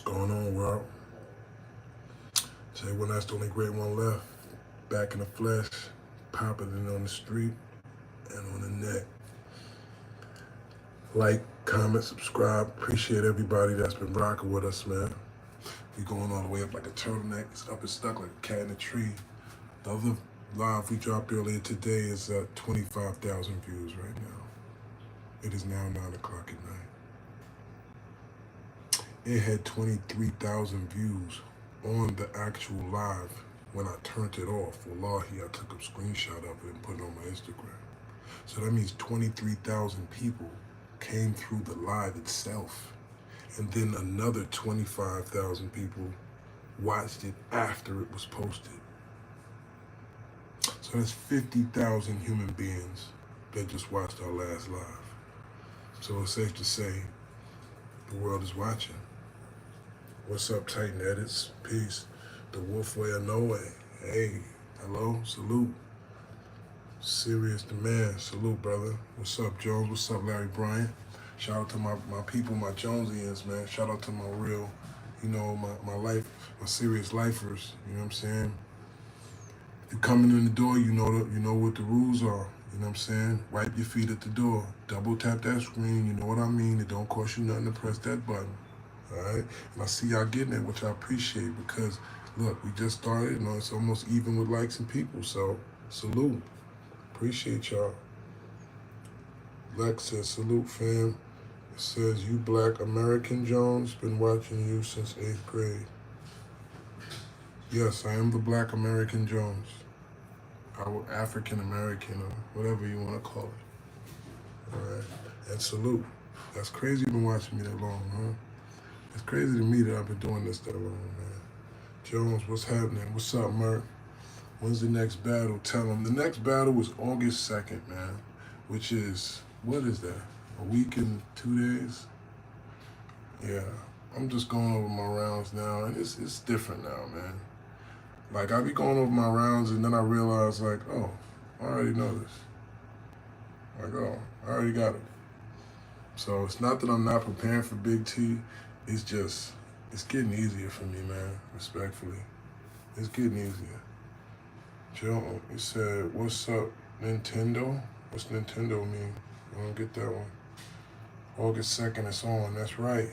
going on, world? Say when that's the only great one left. Back in the flesh, popping it on the street and on the net. Like, comment, subscribe. Appreciate everybody that's been rocking with us, man. We going all the way up like a turtleneck. It's up and stuck like a cat in a tree. The other live we dropped earlier today is at 25,000 views right now. It is now 9 o'clock at night. It had 23,000 views on the actual live when I turned it off. Wallahi, I took a screenshot of it and put it on my Instagram. So that means 23,000 people came through the live itself. And then another 25,000 people watched it after it was posted. So that's 50,000 human beings that just watched our last live. So it's safe to say the world is watching. What's up, Titan Edits? Peace. The Wolf Way or No Way. Hey, hello, salute. Serious the man, salute, brother. What's up, Jones? What's up, Larry Bryant? Shout out to my people, my Jonesians, man. Shout out to my real, my life, my serious lifers. You know what I'm saying? If you're coming in the door, you know what the rules are. You know what I'm saying? Wipe your feet at the door. Double tap that screen. You know what I mean? It don't cost you nothing to press that button. All right? And I see y'all getting it, which I appreciate because, look, we just started. It's almost even with likes and people. So, salute. Appreciate y'all. Lex says, salute, fam. It says, you Black American Jones, been watching you since 8th grade. Yes, I am the Black American Jones. Our African American, or whatever you want to call it. All right? And salute. That's crazy you've been watching me that long, huh? It's crazy to me that I've been doing this that long, man. Jones, what's happening? What's up, Merk? When's the next battle? Tell them. The next battle is August 2nd, man, which is, what is that? A week and 2 days? Yeah, I'm just going over my rounds now, and it's different now, man. Like, I be going over my rounds, and then I realize, like, oh, I already know this. Like, oh, I already got it. So it's not that I'm not preparing for Big T. It's just, it's getting easier for me, man, respectfully. It's getting easier. Joe, he said, what's up, Nintendo? What's Nintendo mean? I don't get that one. August 2nd, it's on. That's right.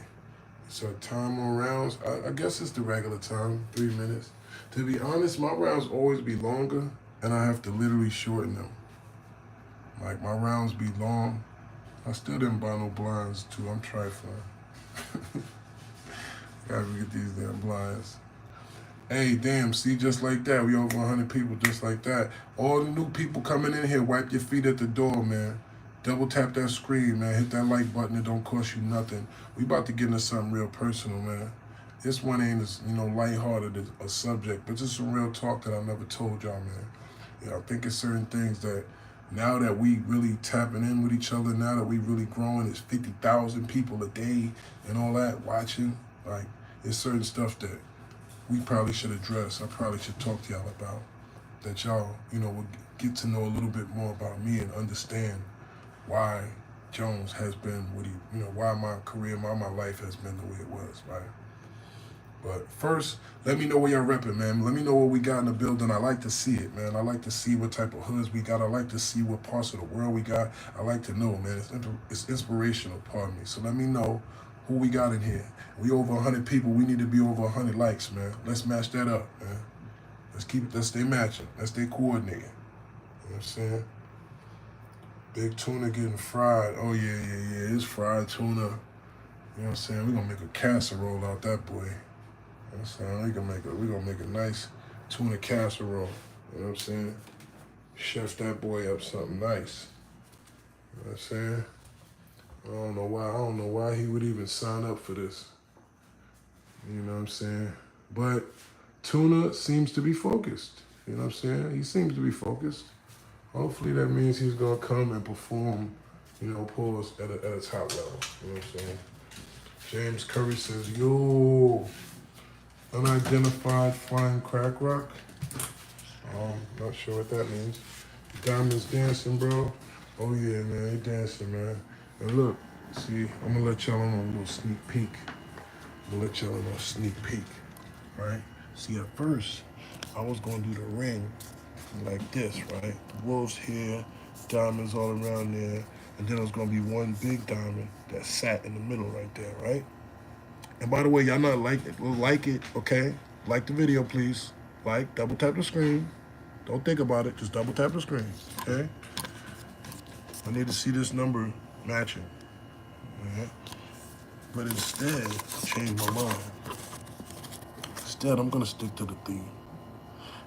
It's a time on rounds. I guess it's the regular time, 3 minutes. To be honest, my rounds always be longer, and I have to literally shorten them. Like, my rounds be long. I still didn't buy no blinds, too. I'm trifling. Gotta get these damn blinds. Hey, damn, see, just like that. We over 100 people just like that. All the new people coming in here, wipe your feet at the door, man. Double tap that screen, man. Hit that like button. It don't cost you nothing. We about to get into something real personal, man. This one ain't as, lighthearted as a subject, but just some real talk that I never told y'all, man. I think it's certain things that now that we really tapping in with each other, now that we really growing, it's 50,000 people a day and all that watching. Like, it's certain stuff that we probably should address. I probably should talk to y'all about that y'all, will get to know a little bit more about me and understand why Jones has been what he, why my career, why my life has been the way it was, right? But first, let me know where y'all repping, man. Let me know what we got in the building. I like to see it, man. I like to see what type of hoods we got. I like to see what parts of the world we got. I like to know, man. It's inspirational, pardon me. So let me know who we got in here. We over 100 people. We need to be over 100 likes, man. Let's match that up, man. Let's stay matching. Let's stay coordinating. You know what I'm saying? Big tuna getting fried. Oh, yeah. It's fried tuna. You know what I'm saying? We're going to make a casserole out that boy. You know what I'm saying? We're gonna make a nice tuna casserole. You know what I'm saying? Chef that boy up something nice. You know what I'm saying? I don't know why he would even sign up for this. You know what I'm saying? But Tuna seems to be focused. You know what I'm saying? He seems to be focused. Hopefully that means he's gonna come and perform, pause at a top level. You know what I'm saying? James Curry says, yo, unidentified flying crack rock. Not sure what that means. Diamonds dancing, bro. Oh yeah, man, they dancing, man. And look, see, I'm gonna let y'all on a little sneak peek. I'm gonna let y'all know a sneak peek, right? See, at first, I was gonna do the ring like this, right? The wolves here, diamonds all around there, and then it was gonna be one big diamond that sat in the middle right there, right? And by the way, y'all not like it, okay? Like the video, please. Like, double tap the screen. Don't think about it, just double tap the screen, okay? I need to see this number matching, okay? But instead, I changed my mind. Instead, I'm gonna stick to the theme.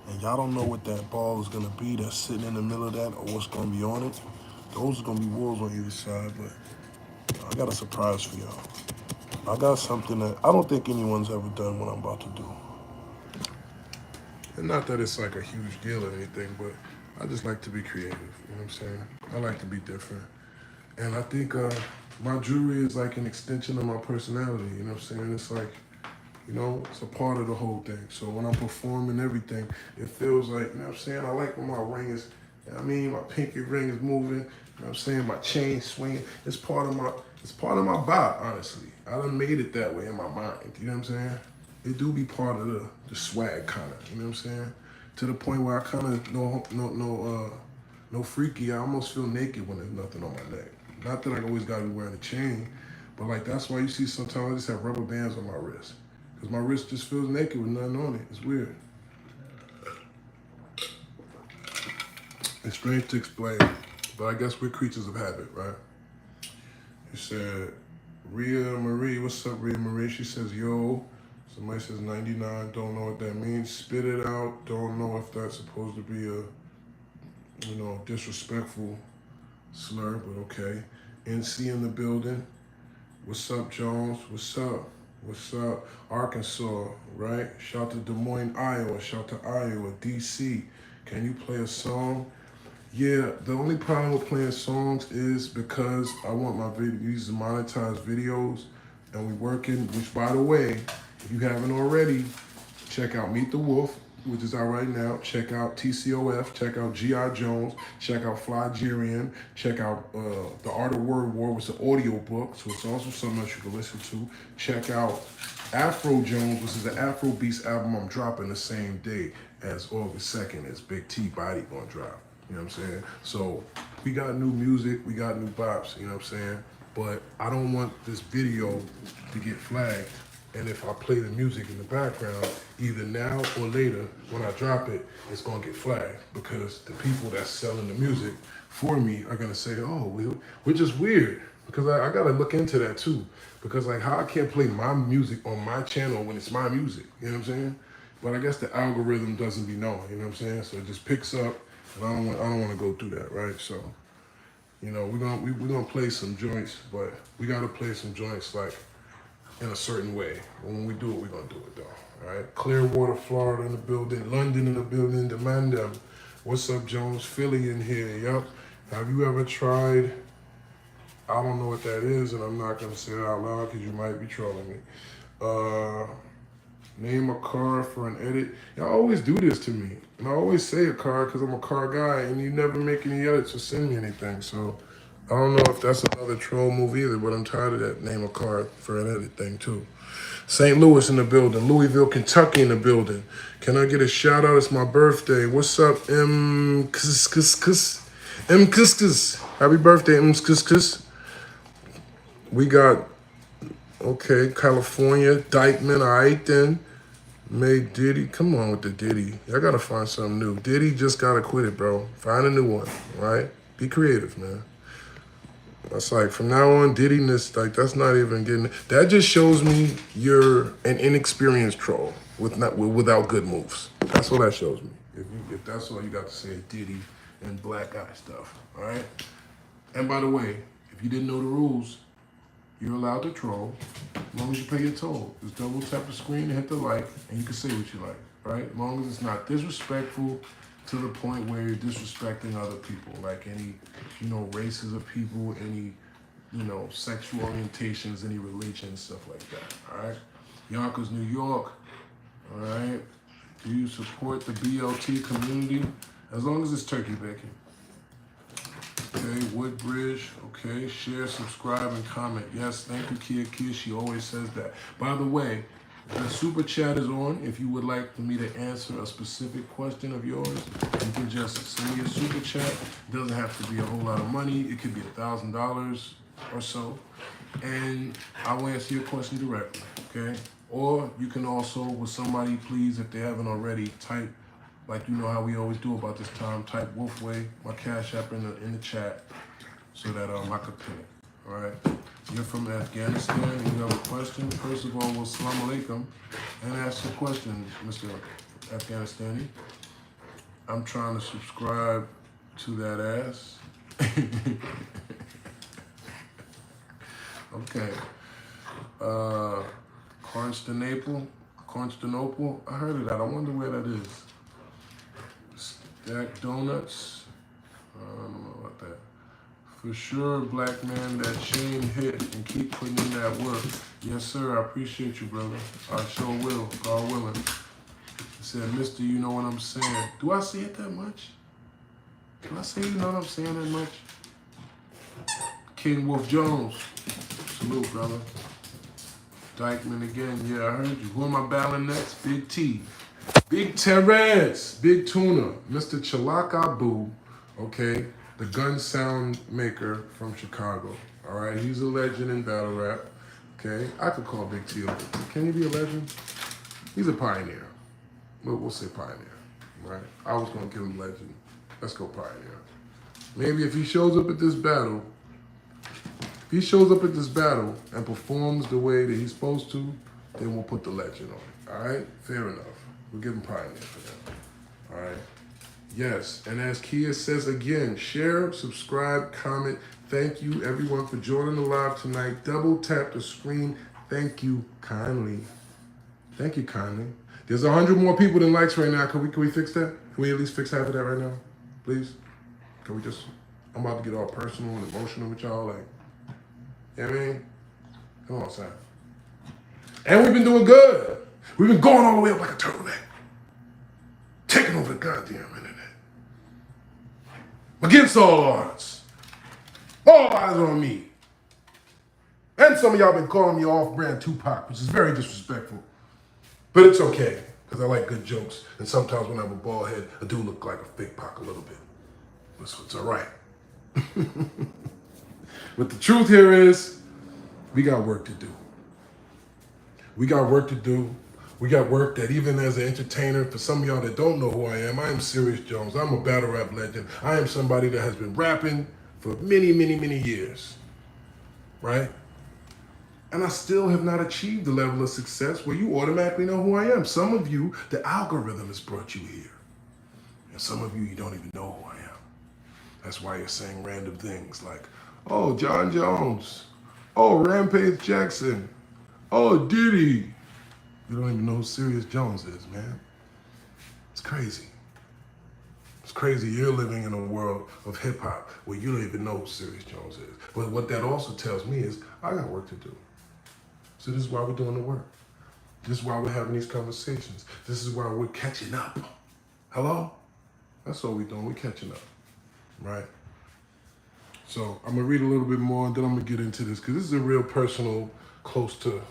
And y'all don't know what that ball is gonna be that's sitting in the middle of that or what's gonna be on it. Those are gonna be wolves on either side, but I got a surprise for y'all. I got something that I don't think anyone's ever done what I'm about to do. And not that it's like a huge deal or anything, but I just like to be creative, you know what I'm saying? I like to be different. And I think my jewelry is like an extension of my personality, you know what I'm saying? It's like, you know, it's a part of the whole thing. So when I'm performing everything, it feels like, you know what I'm saying? I like when my ring is, you know what I mean, my pinky ring is moving, you know what I'm saying? My chain swinging. It's part of my vibe, honestly. I done made it that way in my mind, you know what I'm saying? It do be part of the swag kind of, you know what I'm saying? To the point where I kind of no freaky. I almost feel naked when there's nothing on my neck. Not that I always gotta be wearing a chain, but like that's why you see sometimes I just have rubber bands on my wrist. Because my wrist just feels naked with nothing on it. It's weird. It's strange to explain, but I guess we're creatures of habit, right? He said, Rhea Marie, what's up, Rhea Marie? She says, yo. Somebody says 99, don't know what that means. Spit it out, don't know if that's supposed to be a, you know, disrespectful slur, but okay. NC in the building. What's up, Jones? What's up? What's up? Arkansas, right? Shout to Des Moines, Iowa. Shout to Iowa. DC. Can you play a song? Yeah, the only problem with playing songs is because I want my videos to monetize videos, and we working, which by the way, if you haven't already, check out Meet the Wolf, which is out right now. Check out TCOF, check out G.I. Jones, check out Flygerian, check out The Art of Word War, which is an audio book, so it's also something else you can listen to. Check out Afro Jones, which is an Afro Beats album I'm dropping the same day as August 2nd as Big T Body gonna drop. You know what I'm saying? So we got new music, we got new bops, you know what I'm saying? But I don't want this video to get flagged. And if I play the music in the background, either now or later, when I drop it, it's gonna get flagged because the people that's selling the music for me are gonna say, oh, which is weird because I gotta look into that too. Because like how I can't play my music on my channel when it's my music, you know what I'm saying? But I guess the algorithm doesn't be knowing, you know what I'm saying? So it just picks up, and I don't want to go through that, right? So, you know, we're gonna play some joints, but we gotta play some joints like in a certain way. When we do it, we're gonna do it though. All right. Clearwater, Florida in the building, London in the building, demand them. What's up, Jones? Philly in here. Yup. Have you ever tried? I don't know what that is, and I'm not gonna say it out loud because you might be trolling me. Name a car for an edit. Y'all always do this to me, and I always say a car because I'm a car guy, and you never make any edits or send me anything. So I don't know if that's another troll move either, but I'm tired of that name a car for an edit thing too. St. Louis in the building, Louisville, Kentucky in the building. Can I get a shout out? It's my birthday. What's up, M Kus? M Kus. Happy birthday, M Kus. We got, okay, California, Dykeman, all right then. May Diddy, come on with the Diddy. Y'all gotta find something new. Diddy just gotta quit it, bro. Find a new one, right? Be creative, man. That's like, from now on, Diddy-ness, like, that's not even getting, that just shows me you're an inexperienced troll without good moves. That's what that shows me. If that's all you got to say, Diddy and black guy stuff, all right? And by the way, if you didn't know the rules, you're allowed to troll as long as you pay your toll. Just double tap the screen and hit the like, and you can say what you like, right? As long as it's not disrespectful to the point where you're disrespecting other people, like any, you know, races of people, any, you know, sexual orientations, any religion, stuff like that, all right? Yonkers, New York, all right? Do you support the BLT community? As long as it's turkey bacon. Okay, Woodbridge. Okay, share, subscribe, and comment. Yes, thank you, Kia. She always says that. By the way, the super chat is on. If you would like for me to answer a specific question of yours, you can just send me a super chat. It doesn't have to be a whole lot of money. It could be $1,000 or so, and I will answer your question directly. Okay. Or you can also, with somebody, please, if they haven't already, type, like you know how we always do about this time, type Wolfway, my Cash App in the chat, so that I could pin it. All right. You're from Afghanistan and you have a question. First of all, well, salam alaikum, and ask your question, Mr. Afghanistani. I'm trying to subscribe to that ass. Okay. Constantinople. I heard of that. I wonder where that is. Stack Donuts. I don't know about that. For sure, black man, that chain hit and keep putting in that work. Yes, sir. I appreciate you, brother. I sure will. God willing. He said, Mister, you know what I'm saying. Do I say it that much? Do I say you know what I'm saying that much? King Wolf Jones. Salute, brother. Dykeman again. Yeah, I heard you. Who am I battling next? Big T. Big Terrence. Big Tuna. Mr. Chalak Abu. Okay. The gun sound maker from Chicago. All right. He's a legend in battle rap. Okay. I could call Big T. Can he be a legend? He's a pioneer. We'll say pioneer. Right. I was going to give him legend. Let's go pioneer. Maybe if he shows up at this battle, and performs the way that he's supposed to, then we'll put the legend on it. All right? Fair enough. We'll give him pioneer for that. All right? Yes. And as Kia says again, share, subscribe, comment. Thank you, everyone, for joining the live tonight. Double tap the screen. Thank you kindly. Thank you kindly. There's 100 more people than likes right now. Can we fix that? Can we at least fix half of that right now? Please? Can we just... I'm about to get all personal and emotional with y'all. Like, you know what I mean? Come on, son. And we've been doing good. We've been going all the way up like a turtleneck. Taking over the goddamn internet. Against all odds. All eyes on me. And some of y'all been calling me off-brand Tupac, which is very disrespectful. But it's okay, because I like good jokes. And sometimes when I have a bald head, I do look like a fake Pac a little bit. It's all right. But the truth here is, we got work to do. We got work to do. We got work that even as an entertainer, for some of y'all that don't know who I am Serius Jones. I'm a battle rap legend. I am somebody that has been rapping for many, many, many years, right? And I still have not achieved the level of success where you automatically know who I am. Some of you, the algorithm has brought you here. And some of you, you don't even know who I am. That's why you're saying random things like, oh, John Jones. Oh, Rampage Jackson. Oh, Diddy. You don't even know who Serius Jones is, man. It's crazy. It's crazy you're living in a world of hip-hop where you don't even know who Serius Jones is. But what that also tells me is I got work to do. So this is why we're doing the work. This is why we're having these conversations. This is why we're catching up. Hello? That's all we're doing. We're catching up, right? So I'm gonna read a little bit more, and then I'm gonna get into this because this is a real personal, close to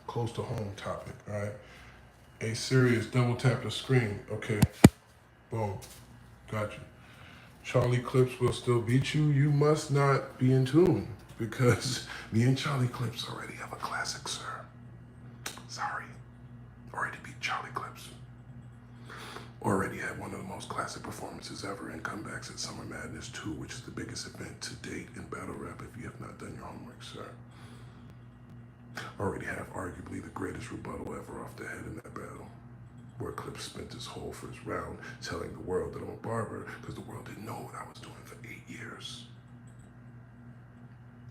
home topic. All right. A Serious, double tap the screen. Okay. Boom. Got you. Charlie Clips will still beat you. You must not be in tune because me and Charlie Clips already have a classic, sir. Sorry. Already beat Charlie Clips. Already had one of the most classic performances ever in comebacks at Summer Madness 2, which is the biggest event to date in battle rap if you have not done your homework, sir. Already have arguably the greatest rebuttal ever off the head in that battle, where Clips spent his whole first round telling the world that I'm a barber because the world didn't know what I was doing for 8 years.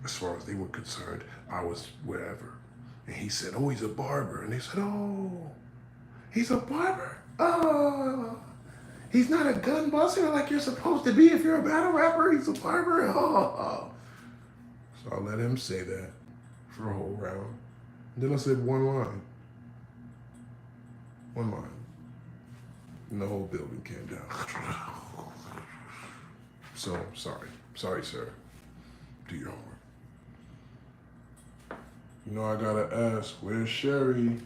As far as they were concerned, I was wherever. And he said, oh, he's a barber. And they said, oh, he's a barber? Oh, he's not a gun buster like you're supposed to be if you're a battle rapper. He's a barber. Oh. So I let him say that for a whole round. And then I said one line. One line. And the whole building came down. So, sorry. Sorry, sir. Do your homework. You know, I gotta ask, where's Sherry?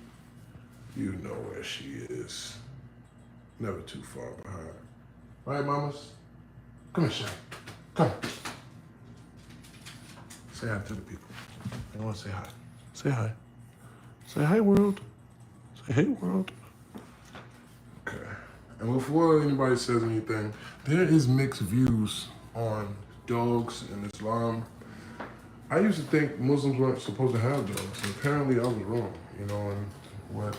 You know where she is. Never too far behind. Right, mamas? Come here, Sherry. Come. Say hi to the people. I want to say hi. Say hi. Say hi, world. Say hey, world. Okay. And before anybody says anything, there is mixed views on dogs in Islam. I used to think Muslims weren't supposed to have dogs, and apparently I was wrong. You know, and what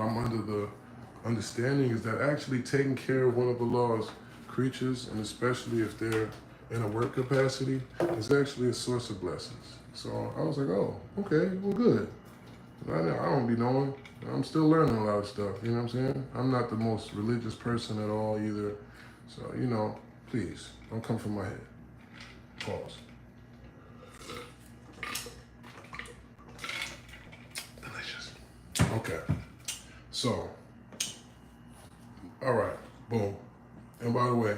I'm under the understanding is that actually taking care of one of Allah's creatures, and especially if they're in a work capacity, is actually a source of blessings. So I was like, oh, okay, well, good. I don't be knowing. I'm still learning a lot of stuff, you know what I'm saying? I'm not the most religious person at all either. So, you know, please, don't come from my head. Pause. Delicious. Okay. So, all right, boom. And by the way,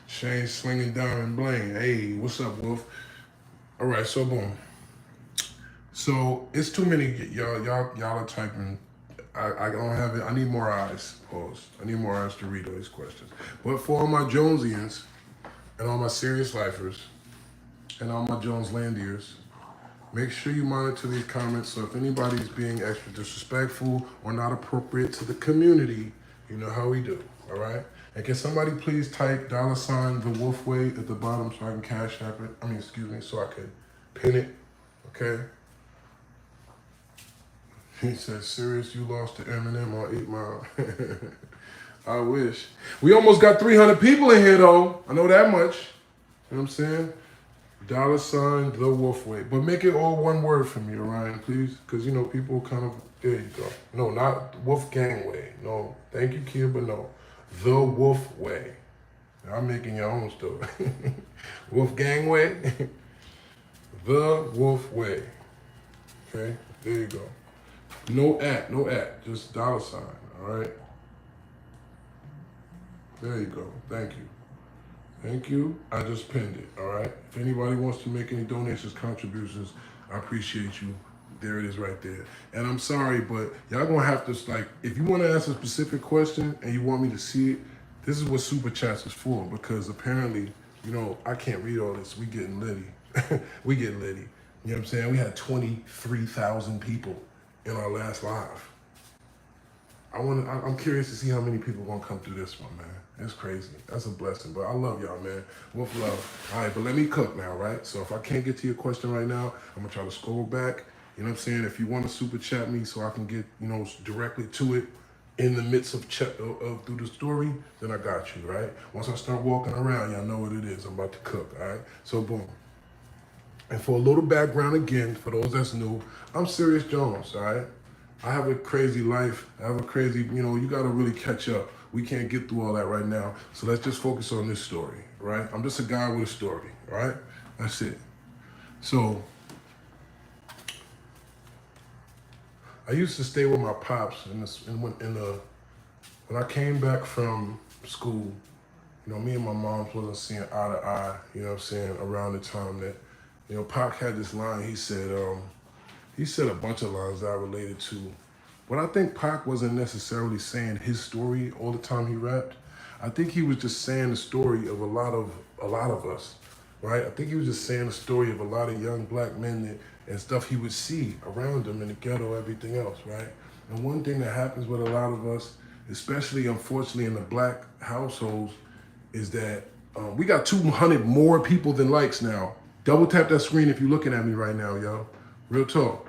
Shane slinging diamond bling. Hey, what's up, Wolf? All right, so boom. So it's too many. Y'all are typing. I don't have it. I need more eyes. Pause. I need more eyes to read all these questions. But for all my Jonesians and all my serious lifers and all my Jones Landiers, make sure you monitor these comments. So if anybody's being extra disrespectful or not appropriate to the community, you know how we do. All right. And can somebody please type $ the wolf way at the bottom so I can cash app it? So I can pin it. Okay. He says, Serious, you lost to Eminem on 8 Mile. I wish. We almost got 300 people in here, though. I know that much. You know what I'm saying? $ the wolf way. But make it all one word for me, Orion, please. Because, you know, people kind of, there you go. No, not Wolfgang way. No, thank you, kid, but no. The wolf way. I'm making your own story. Wolfgang way. The wolf way. Okay, there you go. No at, just $, all right? There you go, thank you. Thank you, I just pinned it, all right? If anybody wants to make any donations, contributions, I appreciate you. There it is right there. And I'm sorry, but y'all gonna have to, like, if you wanna ask a specific question and you want me to see it, this is what Super Chats is for, because apparently, you know, I can't read all this. We getting litty. We getting litty. You know what I'm saying? We had 23,000 people in our last live. I'm curious to see how many people gonna come through this one, man. It's crazy. That's a blessing. But I love y'all, man. Wolf love. All right, but let me cook now, right? So if I can't get to your question right now, I'm gonna try to scroll back. You know what I'm saying? If you want to super chat me so I can get, you know, directly to it in the midst of through the story, then I got you, right? Once I start walking around, y'all know what it is. I'm about to cook, all right? So boom. And for a little background again, for those that's new, I'm Serius Jones, all right? I have a crazy life. I have a crazy, you know, you gotta really catch up. We can't get through all that right now. So let's just focus on this story, right? I'm just a guy with a story, all right? That's it. So, I used to stay with my pops when I came back from school, you know, me and my mom wasn't seeing eye to eye, you know what I'm saying, around the time that, you know, Pac had this line, he said a bunch of lines that I related to. But I think Pac wasn't necessarily saying his story all the time he rapped. I think he was just saying the story of a lot of us, right? I think he was just saying the story of a lot of young black men and stuff he would see around him in the ghetto, everything else, right? And one thing that happens with a lot of us, especially unfortunately in the black households, is that we got 200 more people than likes now. Double tap that screen if you're looking at me right now, yo. Real talk.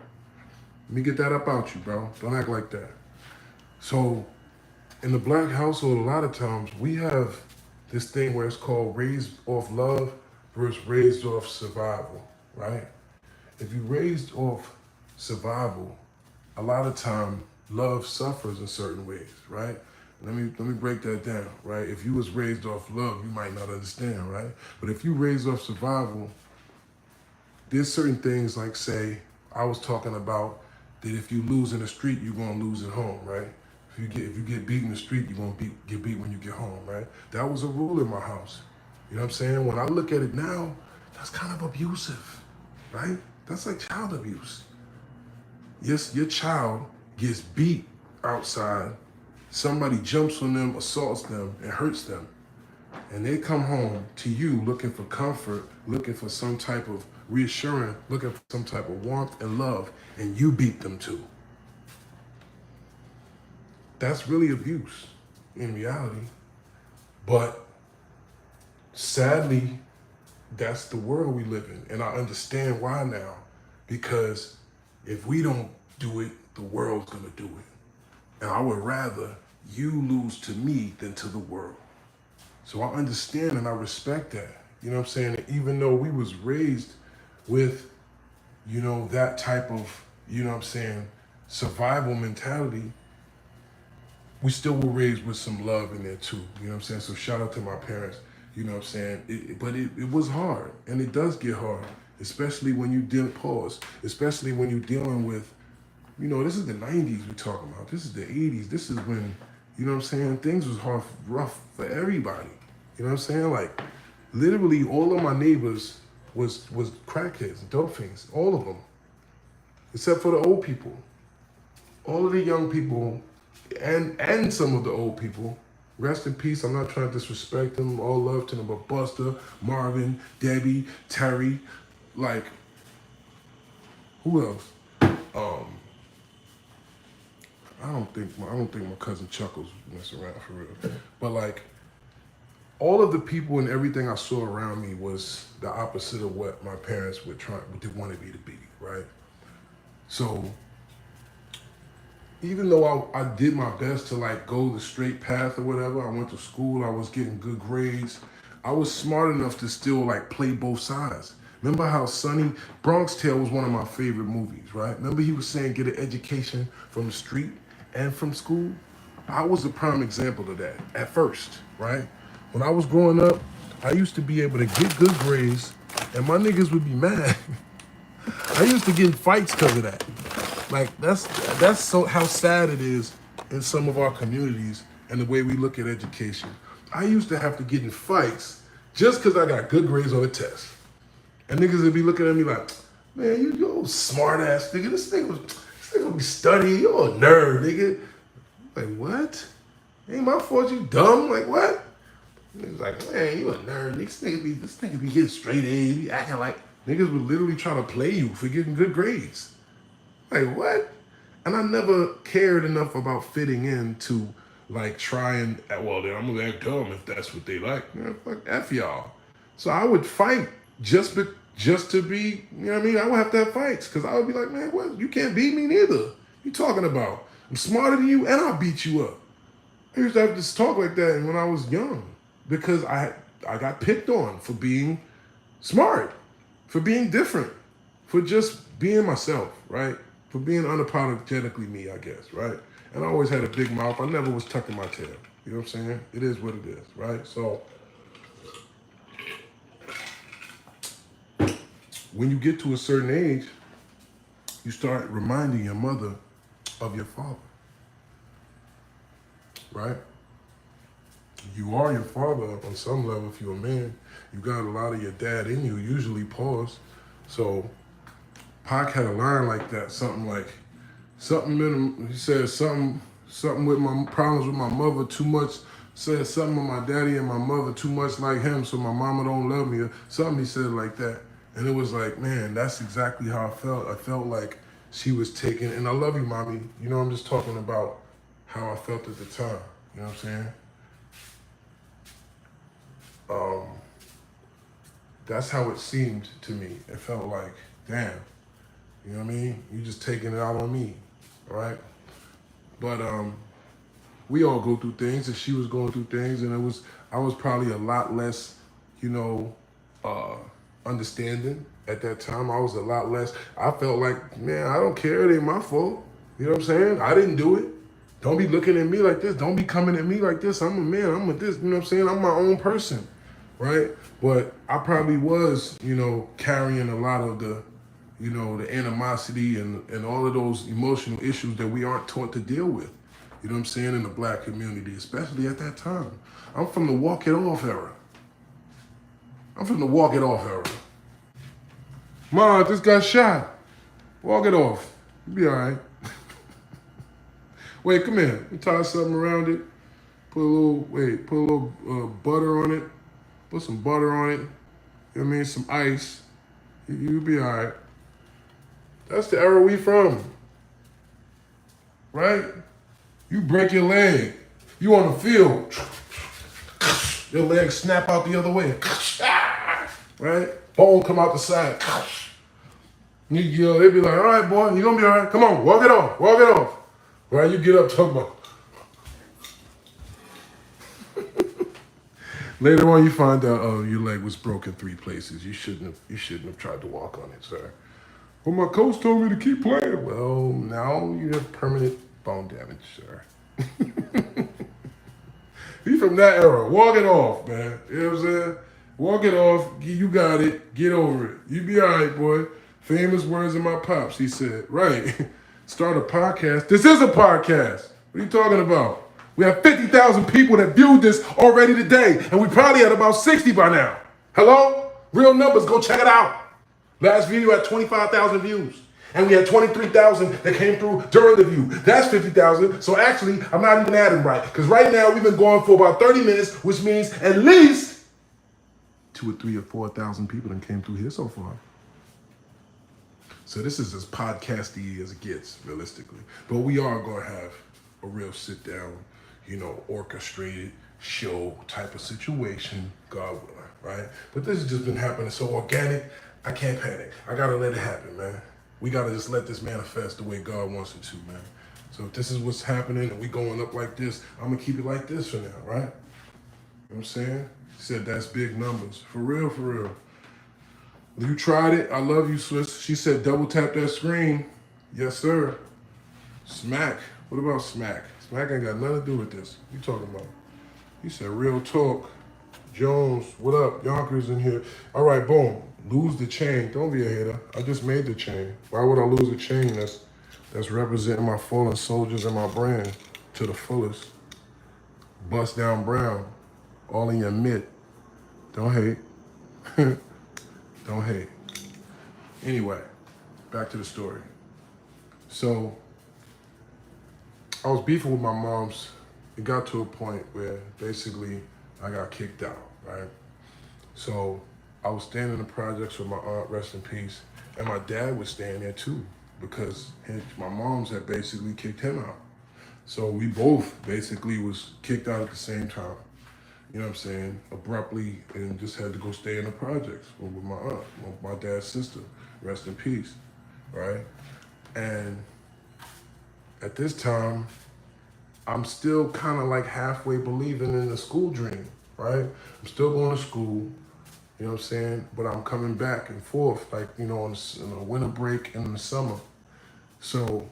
Let me get that up out you, bro. Don't act like that. So, in the black household, a lot of times, we have this thing where it's called raised off love versus raised off survival, right? If you raised off survival, a lot of time, love suffers in certain ways, right? Let me break that down, right? If you was raised off love, you might not understand, right? But if you raised off survival, there's certain things like, say, I was talking about that if you lose in the street, you're gonna lose at home, right? If you get beat in the street, you're gonna get beat when you get home, right? That was a rule in my house. You know what I'm saying? When I look at it now, that's kind of abusive, right? That's like child abuse. Yes, your child gets beat outside, somebody jumps on them, assaults them, and hurts them. And they come home to you looking for comfort, looking for some type of reassurance, looking for some type of warmth and love, and you beat them too. That's really abuse in reality. But sadly, that's the world we live in. And I understand why now. Because if we don't do it, the world's gonna do it. And I would rather you lose to me than to the world. So I understand and I respect that. You know what I'm saying? Even though we was raised with, that type of, survival mentality, we still were raised with some love in there too. You know what I'm saying? So shout out to my parents. You know what I'm saying? But it was hard, and it does get hard, especially when you especially when you're dealing with, this is the 90s we're talking about. This is the 80s. This is when, things was rough for everybody. You know what I'm saying? Like, literally all of my neighbors was crackheads, dope fiends, all of them, except for the old people. All of the young people and some of the old people, rest in peace. I'm not trying to disrespect them. All love to them, but Buster, Marvin, Debbie, Terry, like, who else? I don't think my cousin Chuckles messing around for real. But like, all of the people and everything I saw around me was the opposite of what my parents wanted me to be, right? So even though I did my best to like go the straight path or whatever, I went to school, I was getting good grades, I was smart enough to still like play both sides. Remember how Bronx Tale was one of my favorite movies, right? Remember he was saying get an education from the street and from school? I was a prime example of that at first, right? When I was growing up, I used to be able to get good grades and my niggas would be mad. I used to get in fights because of that. Like, that's so how sad it is in some of our communities and the way we look at education. I used to have to get in fights just because I got good grades on a test. And niggas would be looking at me like, man, you old smart ass nigga. This nigga be studying. You a nerd, nigga. Like, what? Ain't my fault you dumb. Like, what? Niggas like, man, you a nerd. This nigga be getting straight A's. Be acting like niggas would literally try to play you for getting good grades. Like, what? And I never cared enough about fitting in to like try and, well, then I'm gonna act dumb if that's what they like. Fuck F y'all. So I would fight just to be, I would have to have fights because I would be like, man, what? You can't beat me neither. You talking about? I'm smarter than you and I'll beat you up. I used to have to talk like that when I was young because I got picked on for being smart, for being different, for just being myself, right? For being unapologetically me, I guess, right? And I always had a big mouth. I never was tucking my tail. You know what I'm saying? It is what it is, right? So when you get to a certain age, you start reminding your mother of your father, right? You are your father on some level if you're a man. You got a lot of your dad in you, usually pause. So Pac had a line like that, he said something with my problems with my mother too much, said something with my daddy and my mother too much like him, so my mama don't love me, or something he said like that. And it was like, man, that's exactly how I felt. I felt like she was taking, and I love you, mommy. I'm just talking about how I felt at the time. You know what I'm saying? That's how it seemed to me. It felt like, damn, you know what I mean? You just taking it out on me, all right? But we all go through things, and she was going through things, and I was probably a lot less, understanding at that time. I was a lot less. I felt like, man, I don't care. It ain't my fault. You know what I'm saying? I didn't do it. Don't be looking at me like this. Don't be coming at me like this. I'm a man. I'm with this. You know what I'm saying? I'm my own person, right? But I probably was, carrying a lot of the, the animosity and all of those emotional issues that we aren't taught to deal with. You know what I'm saying? In the black community, especially at that time. I'm from the walk it off era. I'm from the walk it off era. Ma, I just got shot. Walk it off. You be all right. Wait, come here. You tie something around it. Put a little butter on it. Put some butter on it. You know what I mean? Some ice. You be all right. That's the era we from. Right? You break your leg. You on the field. Your leg snap out the other way. Right? Bone come out the side. You yell, they be like, all right, boy, you gonna be all right. Come on, walk it off, walk it off. Right? You get up, talk about. Later on, you find out, oh, your leg was broken 3 places. You shouldn't have tried to walk on it, sir. Well, my coach told me to keep playing. Well, now you have permanent bone damage, sir. He from that era. Walk it off, man. You know what I'm saying? Walk it off. You got it. Get over it. You be all right, boy. Famous words of my pops, he said. Right. Start a podcast. This is a podcast. What are you talking about? We have 50,000 people that viewed this already today, and we probably had about 60 by now. Hello? Real numbers. Go check it out. Last video had 25,000 views. And we had 23,000 that came through during the view. That's 50,000. So actually, I'm not even adding right. Because right now, we've been going for about 30 minutes, which means at least 2 or 3 or 4,000 people that came through here so far. So this is as podcasty as it gets, realistically. But we are going to have a real sit-down, orchestrated show type of situation, God willing, right? But this has just been happening so organic, I can't panic. I got to let it happen, man. We got to just let this manifest the way God wants it to, man. So if this is what's happening and we going up like this, I'm going to keep it like this for now, right? You know what I'm saying? He said that's big numbers. For real, for real. You tried it. I love you, Swiss. She said double tap that screen. Yes, sir. Smack. What about Smack? Smack ain't got nothing to do with this. What you talking about? He said real talk. Jones, what up? Yonkers in here. All right, boom. Lose the chain. Don't be a hater. I just made the chain. Why would I lose a chain that's representing my fallen soldiers and my brand to the fullest? Bust down brown. All in your mitt. Don't hate. Don't hate. Anyway, back to the story. So, I was beefing with my moms. It got to a point where basically I got kicked out, right? So, I was staying in the projects with my aunt, rest in peace, and my dad was staying there too because my moms had basically kicked him out. So we both basically was kicked out at the same time. You know what I'm saying? Abruptly, and just had to go stay in the projects with my aunt, my dad's sister, rest in peace, right? And at this time, I'm still kind of like halfway believing in the school dream, right? I'm still going to school. You know what I'm saying? But I'm coming back and forth, like, in the winter break and in the summer. So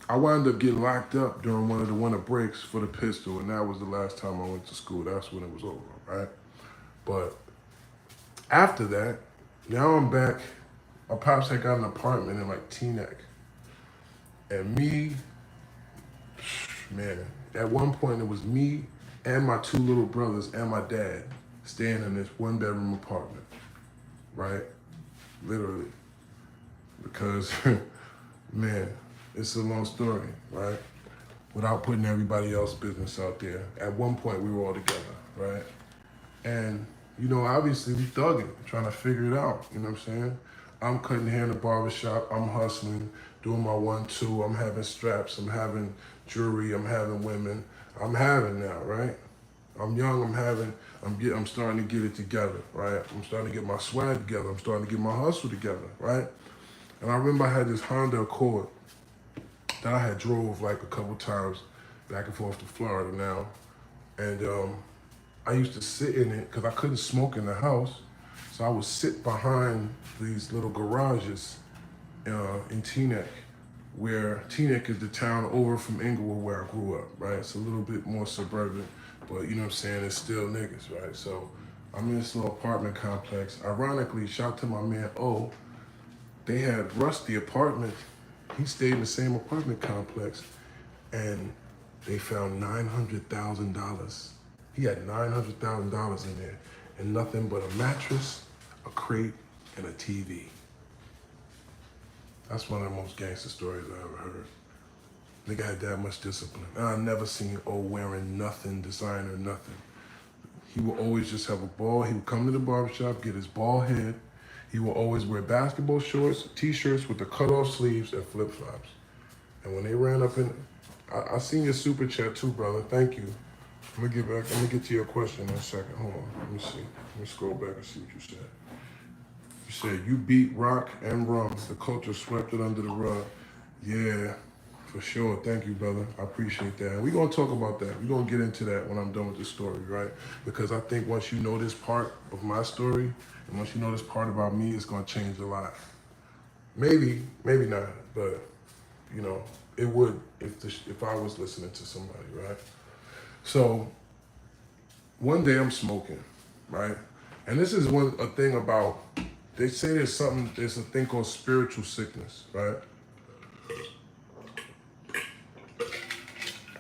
I wound up getting locked up during one of the winter breaks for the pistol, and that was the last time I went to school. That's when it was over, right? But after that, now I'm back. My pops had got an apartment in like Teaneck. And me, man, at one point it was me and my 2 little brothers and my dad staying in this 1-bedroom apartment, right? Literally. Because, man, it's a long story, right? Without putting everybody else's business out there. At one point, we were all together, right? And, obviously we thugging, trying to figure it out, you know what I'm saying? I'm cutting hair in the barbershop, I'm hustling, doing my 1-2, I'm having straps, I'm having jewelry, I'm having women. I'm having now, right? I'm young, I'm starting to get it together, right? I'm starting to get my swag together. I'm starting to get my hustle together, right? And I remember I had this Honda Accord that I had drove like a couple times back and forth to Florida now. And I used to sit in it because I couldn't smoke in the house. So I would sit behind these little garages in Teaneck, where Teaneck is the town over from Inglewood where I grew up, right? It's a little bit more suburban, but you know what I'm saying, it's still niggas, right? So I'm in this little apartment complex. Ironically, shout out to my man O, they had Rusty apartment. He stayed in the same apartment complex, and They found $900,000. He had $900,000 in there and nothing but a mattress, a crate, and a TV. That's one of the most gangster stories I ever heard. Nigga had that much discipline. And I never seen O wearing nothing, designer, nothing. He would always just have a ball. He would come to the barbershop, get his bald head. He would always wear basketball shorts, t-shirts with the cut-off sleeves and flip-flops. And when they ran up in, I seen your super chat too, brother. Thank you. I'm gonna get back. I'm gonna get to your question in a second. Hold on. Let me see. Let me scroll back and see what you said. You said you beat rock and rum. The culture swept it under the rug. Yeah, for sure. Thank you, brother. I appreciate that. And we're gonna talk about that. We're gonna get into that when I'm done with the story, right? Because I think once you know this part of my story, and once you know this part about me, it's gonna change a lot. Maybe, maybe not, but you know, it would if I was listening to somebody, right? So one day I'm smoking, right? And this is a thing about, they say there's a thing called spiritual sickness, right?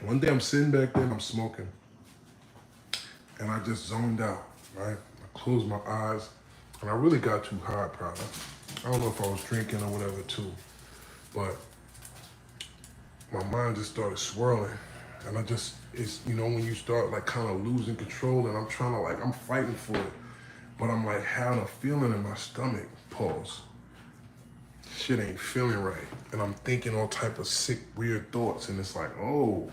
One day I'm sitting back there and I'm smoking and I just zoned out, right? I closed my eyes and I really got too high probably. I don't know if I was drinking or whatever too, but my mind just started swirling. And it's, you know, when you start like kind of losing control and I'm trying to I'm fighting for it, but I'm like having a feeling in my stomach, pause. Shit ain't feeling right. And I'm thinking all type of sick, weird thoughts. And it's like, oh,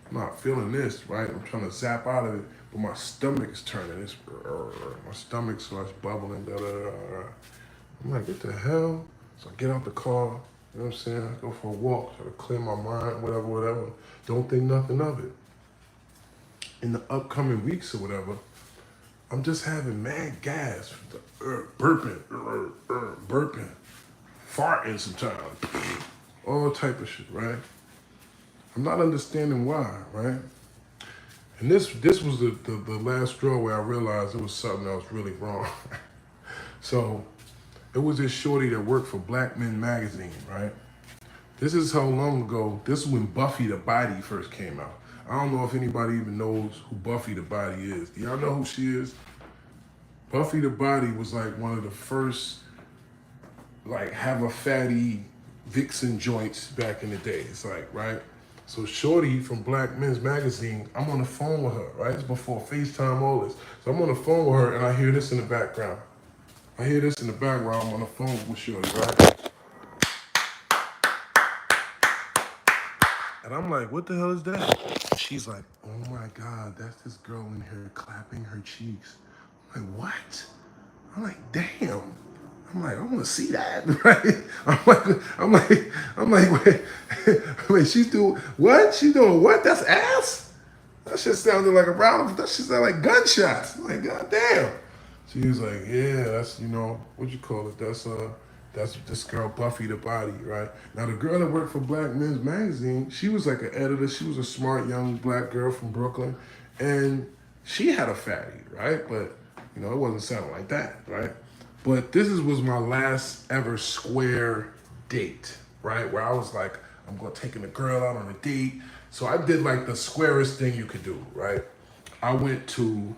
I'm not feeling this, right? I'm trying to zap out of it, but my stomach is turning. My stomach starts bubbling, da da da da. I'm like, what the hell? So I get out the car, you know what I'm saying? I go for a walk, try to clear my mind, whatever. Don't think nothing of it. In the upcoming weeks or whatever, I'm just having mad gas, burping, farting sometimes, all type of shit, right? I'm not understanding why, right? And this was the last straw where I realized it was something that was really wrong. So it was this shorty that worked for Black Men magazine, right? This is how long ago, this is when Buffy the Body first came out. I don't know if anybody even knows who Buffy the Body is. Do y'all know who she is? Buffy the Body was like one of the first, have a fatty vixen joints back in the day. It's like, right? So shorty from Black Men's magazine, I'm on the phone with her, right? It's before FaceTime, all this. So I'm on the phone with her and I hear this in the background. I'm on the phone with shorty, right? And I'm like, what the hell is that? She's like, oh my God, that's this girl in here clapping her cheeks. I'm like, what? I'm like, damn. I'm like, I want to see that, right? I'm like, wait, she's doing what? She's doing what? That's ass? That shit sounded like a round. That shit sounded like gunshots. I'm like, God damn. She was like, yeah, that's, you know, what you call it? That's this girl, Buffy the Body, right? Now, the girl that worked for Black Men's magazine, she was like an editor. She was a smart young black girl from Brooklyn. And she had a fatty, right? But, you know, it wasn't sounding like that, right? But this was my last ever square date, right? Where I was like, I'm going taking the girl out on a date. So I did like the squarest thing you could do, right? I went to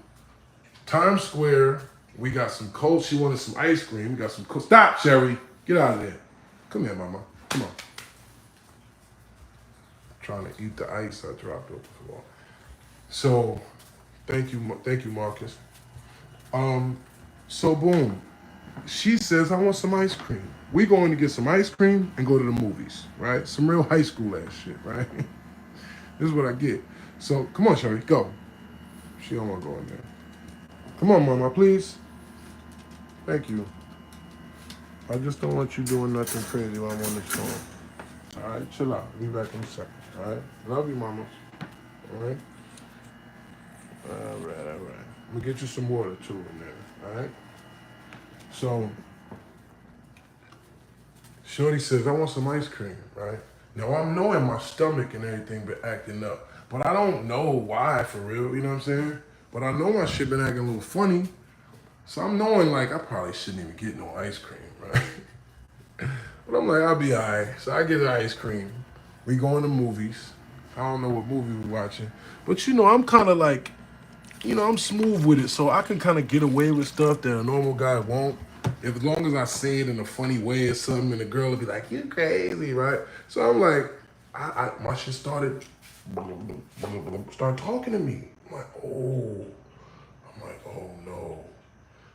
Times Square. We got some cold. She wanted some ice cream. We got some cold. Stop, Sherry. Get out of there. Come here, mama. Come on. Trying to eat the ice I dropped over the floor. So, thank you, Marcus. So boom. She says, I want some ice cream. We going to get some ice cream and go to the movies, right? Some real high school ass shit, right? This is what I get. So, come on, Sherry, go. She don't want to go in there. Come on, mama, please. Thank you. I just don't want you doing nothing crazy while I'm on the phone. All right, chill out. Be back in a second, all right? Love you, mama. All right? All right. I'm going to get you some water, too, in there, all right? So, shorty says, I want some ice cream, right? Now, I'm knowing my stomach and everything been acting up, but I don't know why, for real, you know what I'm saying? But I know my shit been acting a little funny, so I'm knowing, I probably shouldn't even get no ice cream, right? But I'm like, I'll be all right. So I get the ice cream. We go in the movies. I don't know what movie we watching. But you know, I'm kind of like, you know, I'm smooth with it, so I can kind of get away with stuff that a normal guy won't. If as long as I say it in a funny way or something, and the girl will be like, "You crazy, right?" So I'm like, my shit start talking to me. I'm like, oh no.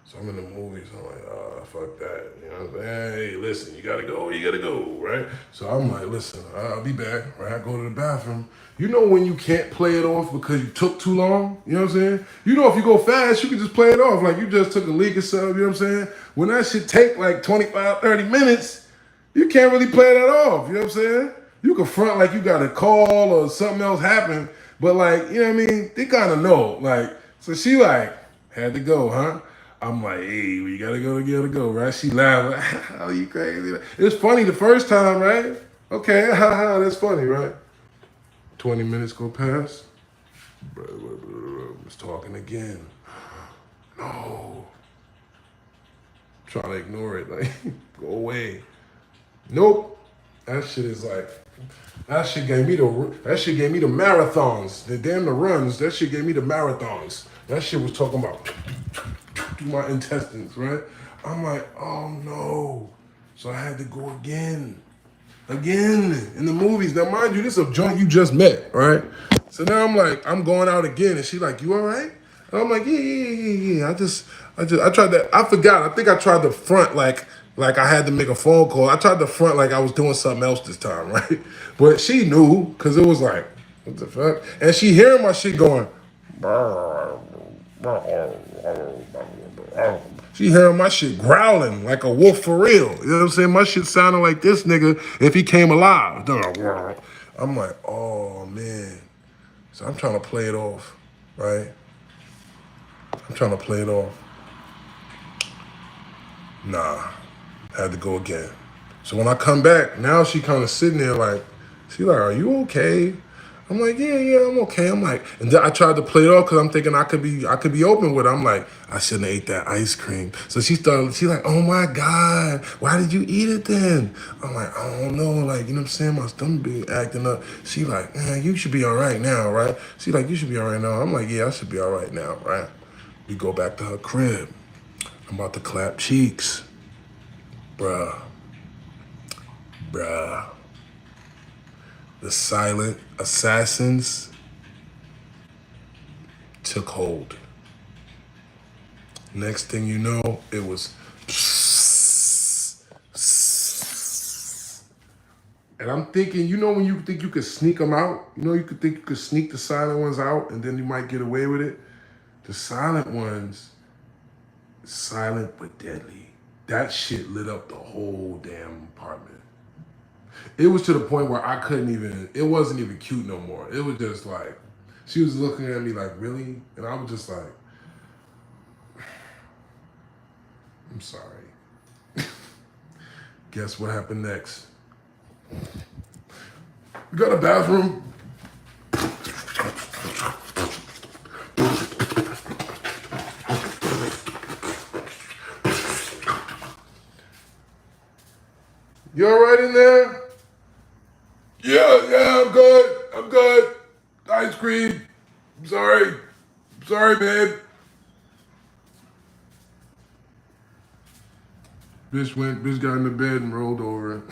So I'm in the movies. I'm like, fuck that. You know what I'm saying? Hey, listen, you gotta go, right? So I'm like, listen, I'll be back, right? I go to the bathroom. You know when you can't play it off because you took too long? You know what I'm saying? You know if you go fast, you can just play it off. Like you just took a leak or something, you know what I'm saying? When that shit take like 25, 30 minutes, you can't really play that off, you know what I'm saying? You can front like you got a call or something else happen, but like, you know what I mean? They kind of know. Like, so she like, had to go, huh? I'm like, hey, we gotta go, right? She laughed, like, oh, you crazy. It was funny the first time, right? Okay, haha, that's funny, right? 20 minutes go past. Was talking again. No. Trying to ignore it, like, go away. Nope. That shit is like, that shit gave me the marathons. The runs. That shit gave me the marathons. That shit was talking about through my intestines, right? I'm like, oh no. So I had to go again. Again in the movies. Now mind you, this is a joint you just met, right? So now I'm like, I'm going out again, and she like, you all right? And I'm like, yeah. I tried that. I forgot. I think I tried the front like I had to make a phone call. I tried the front like I was doing something else this time, right? But she knew because it was like, what the fuck? And she hearing my shit going. She hearing my shit growling like a wolf for real. You know what I'm saying? My shit sounded like this nigga if he came alive. I'm like, oh man. So I'm trying to play it off, right? I'm trying to play it off. Nah, had to go again. So when I come back, now she kind of sitting there like, she like, are you okay? I'm like, yeah, I'm okay. I'm like, and then I tried to play it off because I'm thinking I could be open with her. I'm like, I shouldn't have ate that ice cream. So she like, oh my God, why did you eat it then? I'm like, I don't know, like, you know what I'm saying? My stomach be acting up. She like, man, you should be all right now, right? She like, you should be all right now. I'm like, yeah, I should be all right now, right? We go back to her crib. I'm about to clap cheeks. Bruh. The silent assassins took hold. Next thing you know, it was. And I'm thinking, you know when you think you could sneak them out? You know you could think you could sneak the silent ones out and then you might get away with it? The silent ones, silent but deadly. That shit lit up the whole damn apartment. It was to the point where I couldn't even, it wasn't even cute no more. It was just like, she was looking at me like, really? And I was just like, I'm sorry. Guess what happened next? We got a bathroom. You all right in there? Yeah, I'm good. Ice cream. I'm sorry, babe. Bitch got in the bed and rolled over.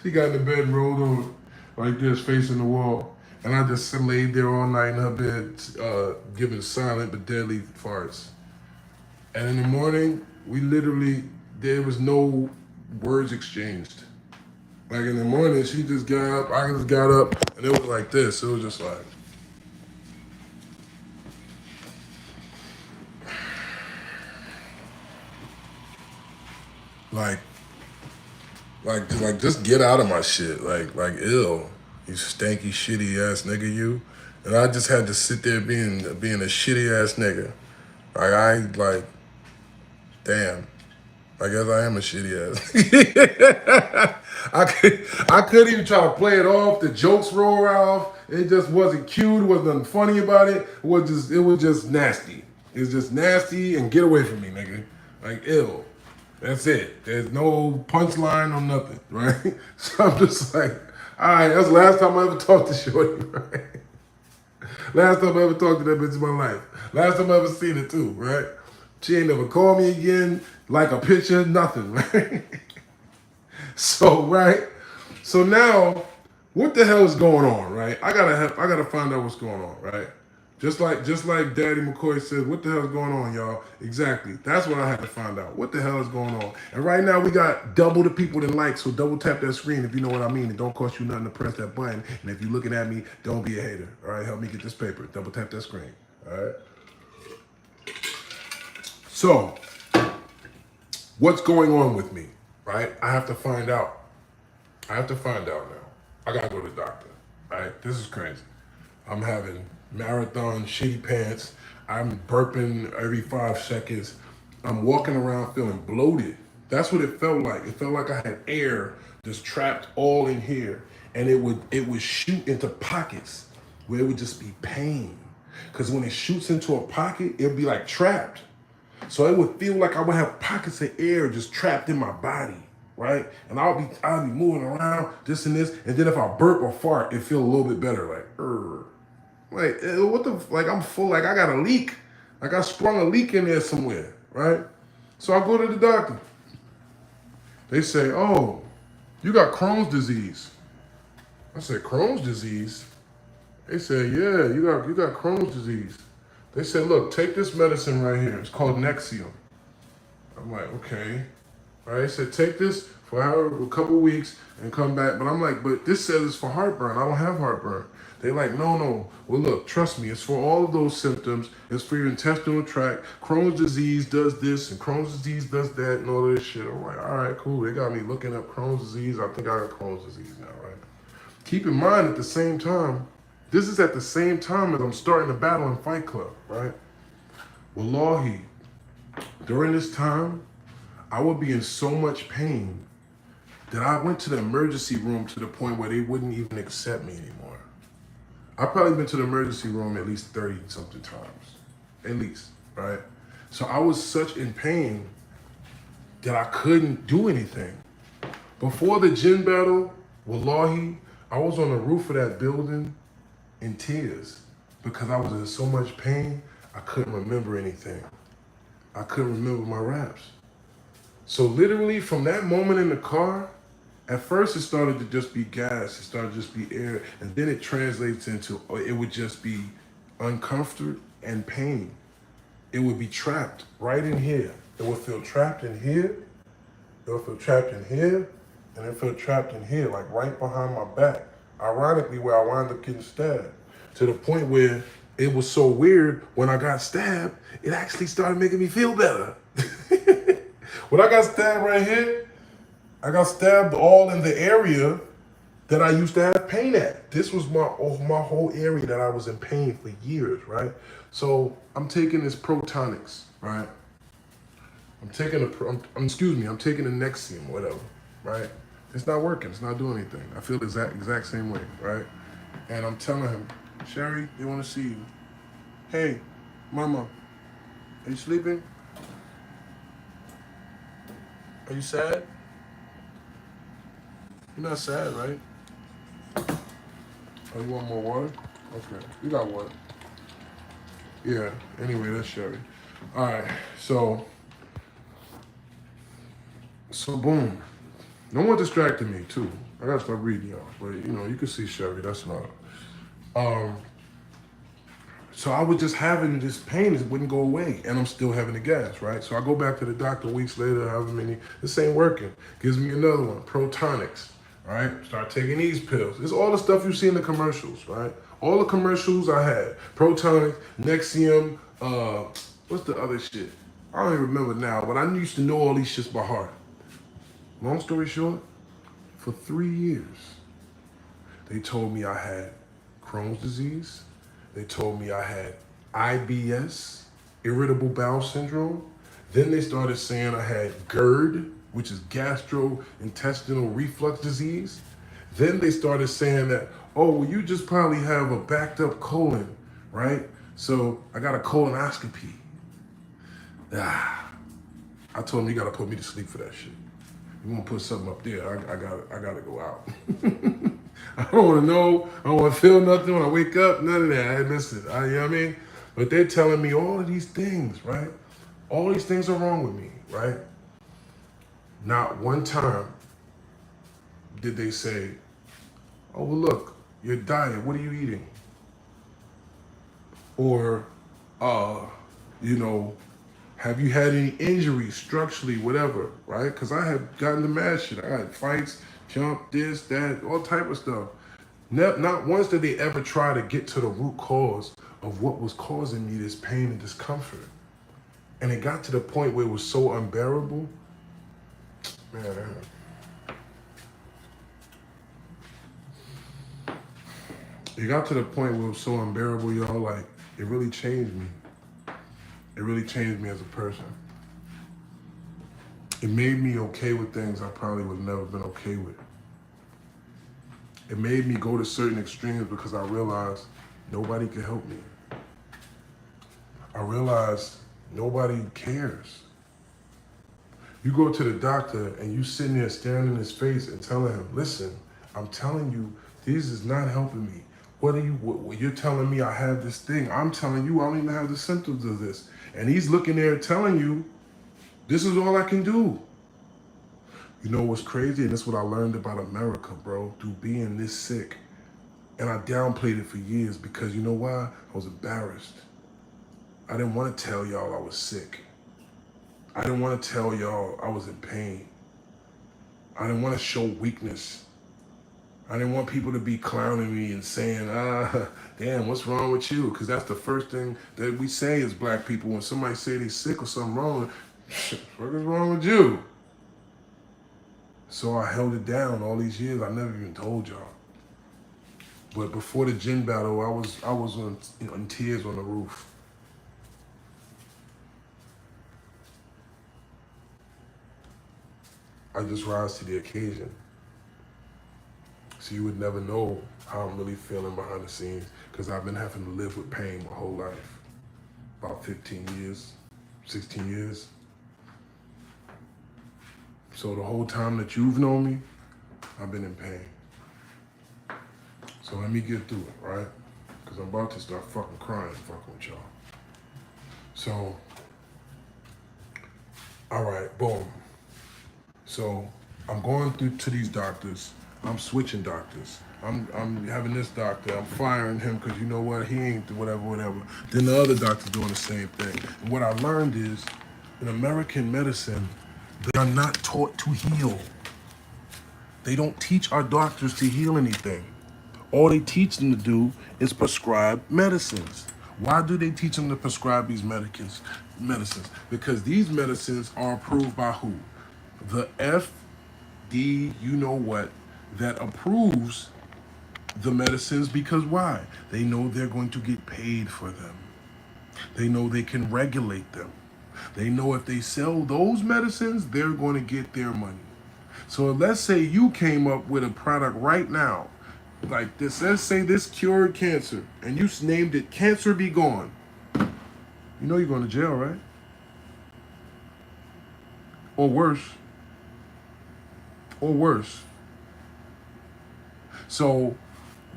She got in the bed and rolled over like this, facing the wall. And I just laid there all night in her bed, giving silent but deadly farts. And in the morning, there was no words exchanged. Like in the morning, she just got up, I just got up, and it was like this. It was just like, just get out of my shit. Like ill. You stanky, shitty ass nigga, you. And I just had to sit there being a shitty ass nigga. Damn. I guess I am a shitty ass. I couldn't even try to play it off. The jokes roll off. It just wasn't cute. It wasn't nothing funny about it. It was just nasty. It was just nasty and get away from me, nigga. Like ill. That's it. There's no punchline or nothing, right? So I'm just like, All right, that's the last time I ever talked to Shorty, right? Last time I ever talked to that bitch in my life. Last time I ever seen it too, right? She ain't never called me again, like a picture, nothing, right? So, right? So now, what the hell is going on, right? I gotta find out what's going on, right? Just like Daddy McCoy said, what the hell is going on, y'all? Exactly. That's what I had to find out. What the hell is going on? And right now we got double the people that like, so double tap that screen if you know what I mean. It don't cost you nothing to press that button. And if you're looking at me, don't be a hater. All right, help me get this paper. Double tap that screen. All right. So, what's going on with me, right? I have to find out. I have to find out now. I gotta go to the doctor, right? This is crazy. I'm having marathon shitty pants. I'm burping every 5 seconds. I'm walking around feeling bloated. That's what it felt like. It felt like I had air just trapped all in here. And it would shoot into pockets where it would just be pain. Because when it shoots into a pocket, it'd be like trapped. So it would feel like I would have pockets of air just trapped in my body, right? And I'll be moving around, this and this, and then if I burp or fart, it feel a little bit better, like what the, like I'm full, like I got a leak, like I sprung a leak in there somewhere, right? So I go to the doctor. They say, oh, you got Crohn's disease. I said, Crohn's disease? They said, yeah, you got Crohn's disease. They said, look, take this medicine right here. It's called Nexium. I'm like, okay. All right, they said, take this for a couple weeks and come back. But I'm like, but this says it's for heartburn. I don't have heartburn. They're like, no. Well, look, trust me. It's for all of those symptoms. It's for your intestinal tract. Crohn's disease does this and Crohn's disease does that and all this shit. I'm like, all right, cool. They got me looking up Crohn's disease. I think I got Crohn's disease now, right? Keep in mind at the same time, this is at the same time as I'm starting to battle in Fight Club, right? Wallahi, during this time, I would be in so much pain that I went to the emergency room to the point where they wouldn't even accept me anymore. I've probably been to the emergency room at least 30 something times, at least, right? So I was such in pain that I couldn't do anything. Before the gym battle, wallahi, I was on the roof of that building in tears because I was in so much pain, I couldn't remember anything. I couldn't remember my raps. So literally from that moment in the car, at first it started to just be gas, it started to just be air, and then it translates into, it would just be uncomfort and pain. It would be trapped right in here. It would feel trapped in here, it would feel trapped in here, and it felt trapped in here, like right behind my back. Ironically, where I wound up getting stabbed. To the point where it was so weird, when I got stabbed, it actually started making me feel better. When I got stabbed right here, I got stabbed all in the area that I used to have pain at. This was my whole area that I was in pain for years, right? So I'm taking this Protonics, right? I'm taking I'm taking the Nexium, whatever, right? It's not working, it's not doing anything. I feel the exact same way, right? And I'm telling him, Sherry, they want to see you. Hey, mama, are you sleeping? Are you sad? You're not sad, right? Oh, you want more water? Okay, you got water. Yeah, anyway, that's Sherry. All right, so boom. No one distracted me, too. I gotta start reading y'all, but you can see Sherry, that's not. So I was just having this pain, it wouldn't go away, and I'm still having the gas, right? So I go back to the doctor weeks later, however many, this ain't working. Gives me another one, Protonics, right? Start taking these pills. It's all the stuff you see in the commercials, right? All the commercials I had, Protonics, Nexium, what's the other shit? I don't even remember now, but I used to know all these shits by heart. Long story short, for 3 years, they told me I had Crohn's disease. They told me I had IBS, irritable bowel syndrome. Then they started saying I had GERD, which is gastrointestinal reflux disease. Then they started saying that, oh, well, you just probably have a backed up colon, right? So I got a colonoscopy. I told them, you gotta put me to sleep for that shit. You wanna put something up there, I gotta go out. I don't want to know. I don't want to feel nothing when I wake up. None of that. I listen. You know what I mean? But they're telling me all of these things, right? All these things are wrong with me, right? Not one time did they say, oh, well, look, your diet, what are you eating? Or, you know, have you had any injuries structurally, whatever, right? Because I have gotten to mad shit. I had fights, jump, this, that, all type of stuff. Not once did they ever try to get to the root cause of what was causing me this pain and discomfort. And it got to the point where it was so unbearable. Man, it got to the point where it was so unbearable, y'all, like, it really changed me. It really changed me as a person. It made me okay with things I probably would have never been okay with. It made me go to certain extremes because I realized nobody could help me. I realized nobody cares. You go to the doctor and you sitting there staring in his face and telling him, listen, I'm telling you, this is not helping me. You're telling me I have this thing. I'm telling you I don't even have the symptoms of this. And he's looking there telling you, this is all I can do. You know what's crazy? And this is what I learned about America, bro, through being this sick. And I downplayed it for years because you know why? I was embarrassed. I didn't want to tell y'all I was sick. I didn't want to tell y'all I was in pain. I didn't want to show weakness. I didn't want people to be clowning me and saying, damn, what's wrong with you? Because that's the first thing that we say as black people when somebody say they sick or something wrong. What is wrong with you? So I held it down all these years. I never even told y'all. But before the gin battle, I was in tears on the roof. I just rise to the occasion. So you would never know how I'm really feeling behind the scenes because I've been having to live with pain my whole life. About 15 years, 16 years. So the whole time that you've known me, I've been in pain. So let me get through it, right? Because I'm about to start fucking crying fucking with y'all. So, all right, boom. So I'm going through to these doctors. I'm switching doctors. I'm having this doctor. I'm firing him because you know what? He ain't whatever. Then the other doctor's doing the same thing. And what I learned is, in American medicine, they are not taught to heal. They don't teach our doctors to heal anything. All they teach them to do is prescribe medicines. Why do they teach them to prescribe these medicines? Because these medicines are approved by who? The FD, you know what, that approves the medicines because why? They know they're going to get paid for them. They know they can regulate them. They know if they sell those medicines, they're going to get their money. So let's say you came up with a product right now, like this, let's say this cured cancer, and you named it Cancer Be Gone. You know you're going to jail, right? Or worse. Or worse. So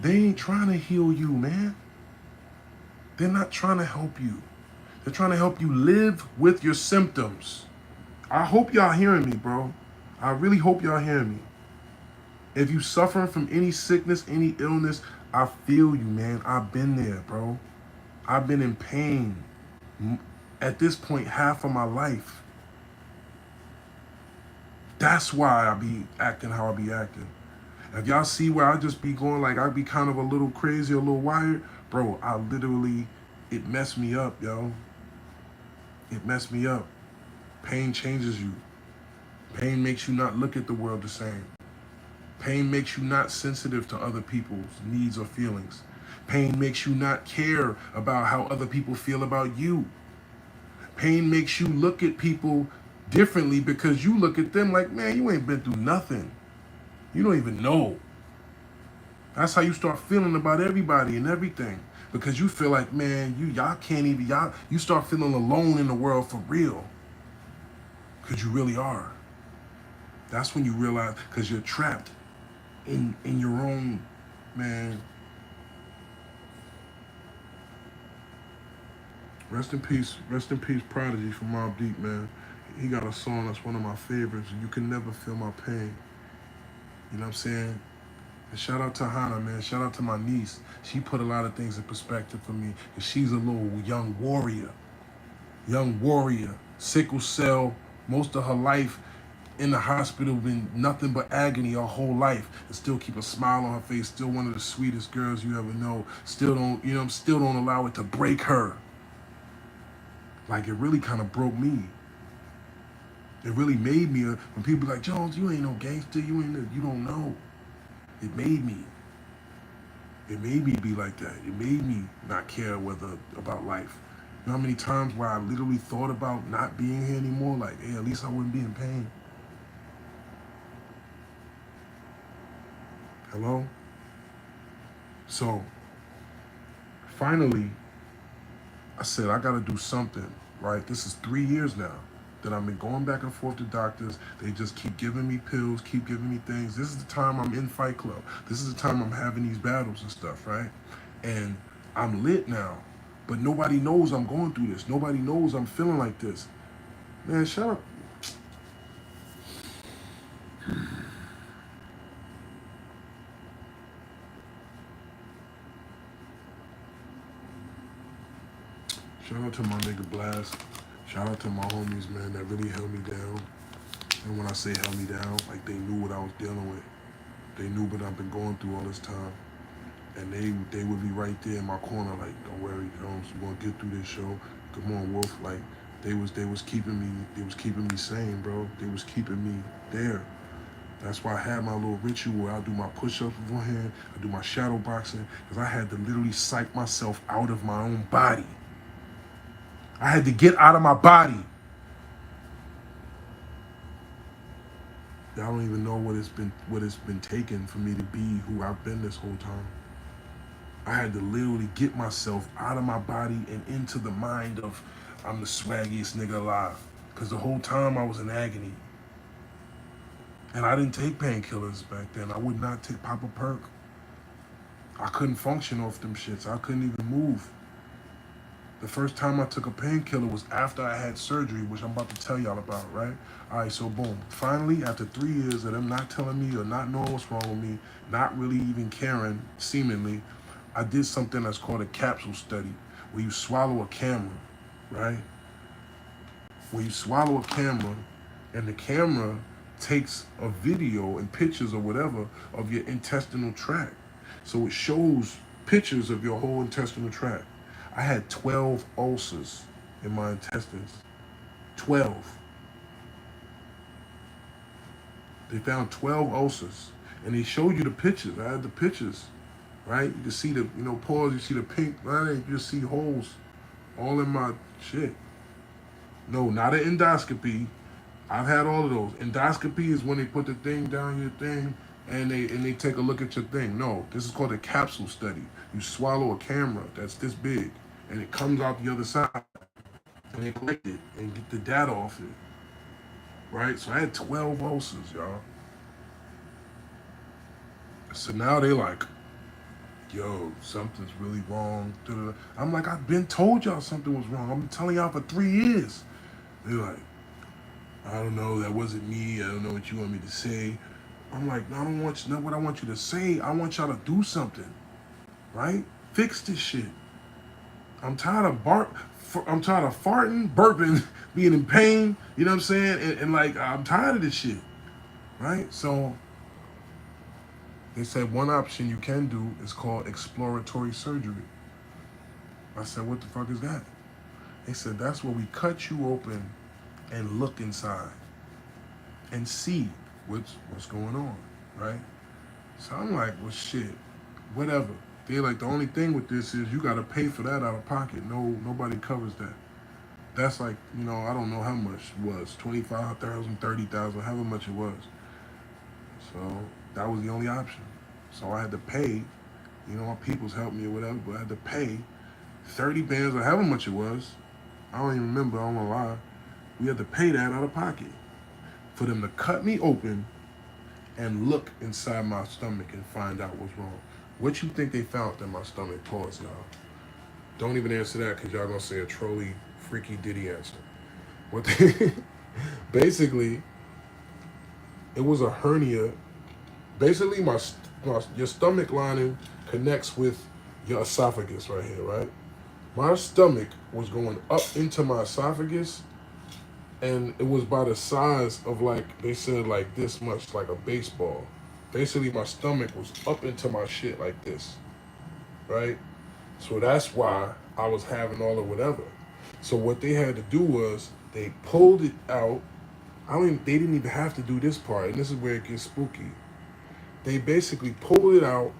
they ain't trying to heal you, man. They're not trying to help you. They're trying to help you live with your symptoms. I hope y'all hearing me, bro. I really hope y'all hearing me. If you suffering from any sickness, any illness, I feel you, man. I've been there, bro. I've been in pain at this point half of my life. That's why I be acting how I be acting. If y'all see where I just be going like I be kind of a little crazy, a little wired, bro, I literally, it messed me up, yo. It messed me up. Pain changes you. Pain makes you not look at the world the same. Pain makes you not sensitive to other people's needs or feelings. Pain makes you not care about how other people feel about you. Pain makes you look at people differently because you look at them like, man, you ain't been through nothing. You don't even know. That's how you start feeling about everybody and everything. Because you feel like, man, y'all can't even, you start feeling alone in the world for real. Because you really are. That's when you realize, because you're trapped in your own Man, rest in peace, Prodigy from Mobb Deep, man. He got a song that's one of my favorites. You can never feel my pain. You know what I'm saying? And shout out to Hannah, man. Shout out to my niece. She put a lot of things in perspective for me. And she's a little young warrior. Young warrior. Sickle cell. Most of her life in the hospital, been nothing but agony her whole life, and still keep a smile on her face. Still one of the sweetest girls you ever know. Still don't, still don't allow it to break her. Like, it really kind of broke me. It really made me, when people be like, Jones, you ain't no gangster, you don't know. It made me. It made me be like that. It made me not care about life. You know how many times where I literally thought about not being here anymore? Like, hey, at least I wouldn't be in pain. Hello? So, finally, I said, I gotta do something, right? This is 3 years now that I've been going back and forth to doctors. They just keep giving me pills, keep giving me things. This is the time I'm in Fight Club. This is the time I'm having these battles and stuff, right? And I'm lit now, but nobody knows I'm going through this. Nobody knows I'm feeling like this. Man, shut up. Shout out to my nigga Blast. Shout out to my homies, man, that really held me down. And when I say held me down, like, they knew what I was dealing with. They knew what I've been going through all this time. And they would be right there in my corner, like, don't worry, Jones, you gonna get through this show. Come on, Wolf. Like, they was keeping me sane, bro. They was keeping me there. That's why I had my little ritual. I do my push-ups beforehand. I do my shadow boxing, because I had to literally psych myself out of my own body. I had to get out of my body. I don't even know what it's been taking for me to be who I've been this whole time. I had to literally get myself out of my body and into the mind of I'm the swaggiest nigga alive. Because the whole time I was in agony. And I didn't take painkillers back then. I would not pop a perk. I couldn't function off them shits. I couldn't even move. The first time I took a painkiller was after I had surgery, which I'm about to tell y'all about, right? All right, so boom. Finally, after 3 years of them not telling me or not knowing what's wrong with me, not really even caring, seemingly, I did something that's called a capsule study, where you swallow a camera, right? Where you swallow a camera, and the camera takes a video and pictures or whatever of your intestinal tract. So it shows pictures of your whole intestinal tract. I had 12 ulcers in my intestines. 12. They found 12 ulcers. And they showed you the pictures. I had the pictures, right? You can see the, pores, you see the pink, right? You just see holes all in my shit. No, not an endoscopy. I've had all of those. Endoscopy is when they put the thing down your thing and they take a look at your thing. No, this is called a capsule study. You swallow a camera that's this big, and it comes out the other side, and they collect it and get the data off it. Right? So I had 12 ulcers, y'all. So now they like, yo, something's really wrong. I'm like, I've been told y'all something was wrong. I've been telling y'all for 3 years. They're like, I don't know, that wasn't me. I don't know what you want me to say. I'm like, no, I don't want you to know what I want you to say. I want y'all to do something, right? Fix this shit. I'm tired of farting, burping, being in pain. You know what I'm saying? And like, I'm tired of this shit, right? So they said one option you can do is called exploratory surgery. I said, what the fuck is that? They said, that's where we cut you open and look inside and see what's going on, right? So I'm like, well, shit, whatever. They're like, the only thing with this is you got to pay for that out of pocket. Nobody covers that. That's like, I don't know how much it was, 25,000, 30,000, however much it was. So that was the only option. So I had to pay, my peoples helped me or whatever, but I had to pay 30 bands or however much it was. I don't even remember, I don't want to lie. We had to pay that out of pocket for them to cut me open and look inside my stomach and find out what's wrong. What you think they found in my stomach? Pause, y'all. Don't even answer that because y'all gonna say a trolly, freaky Diddy answer. What they, basically, it was a hernia. Basically, your stomach lining connects with your esophagus right here, right? My stomach was going up into my esophagus, and it was by the size of, like, they said, like this much, like a baseball. Basically, my stomach was up into my shit like this, right? So that's why I was having all of whatever. So what they had to do was they pulled it out. They didn't even have to do this part, and this is where it gets spooky. They basically pulled it out,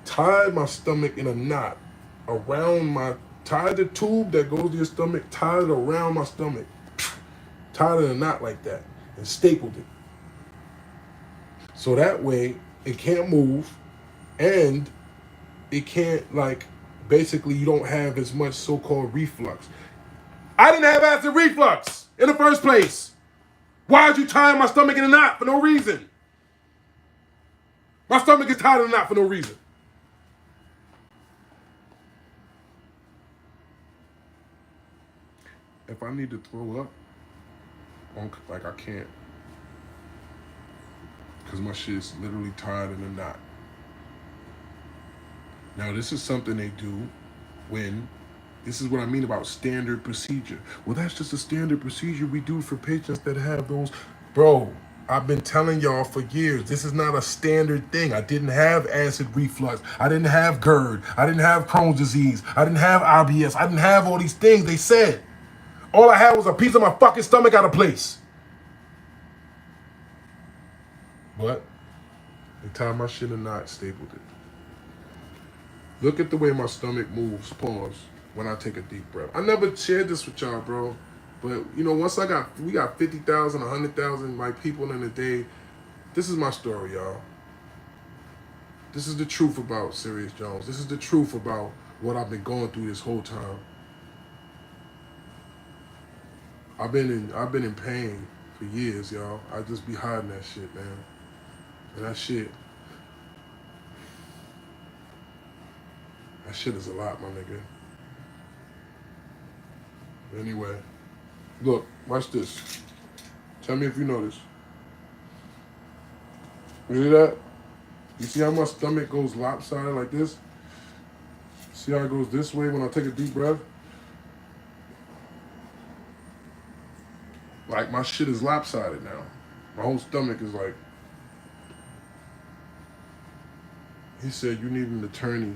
tied my stomach in a knot tied the tube that goes to your stomach, tied it around my stomach, tied it in a knot like that, and stapled it. So that way it can't move, and it can't, like, basically you don't have as much so-called reflux. I didn't have acid reflux in the first place. Why'd you tie my stomach in a knot for no reason? My stomach is tied in a knot for no reason. If I need to throw up, like, I can't. Because my shit's literally tied in a knot. Now, this is something they do this is what I mean about standard procedure. Well, that's just a standard procedure we do for patients that have those. Bro, I've been telling y'all for years, this is not a standard thing. I didn't have acid reflux. I didn't have GERD. I didn't have Crohn's disease. I didn't have IBS. I didn't have all these things they said. All I had was a piece of my fucking stomach out of place. But they tied my shit in a knot, stapled it. Look at the way my stomach moves, pause, when I take a deep breath. I never shared this with y'all, bro. But, once we got 50,000, 100,000, like, people in a day. This is my story, y'all. This is the truth about Serius Jones. This is the truth about what I've been going through this whole time. I've been in pain for years, y'all. I just be hiding that shit, man. And that shit is a lot, my nigga. Anyway, look, watch this. Tell me if you know this. You see that? You see how my stomach goes lopsided like this? See how it goes this way when I take a deep breath? Like, my shit is lopsided now. My whole stomach is like. He said, you need an attorney.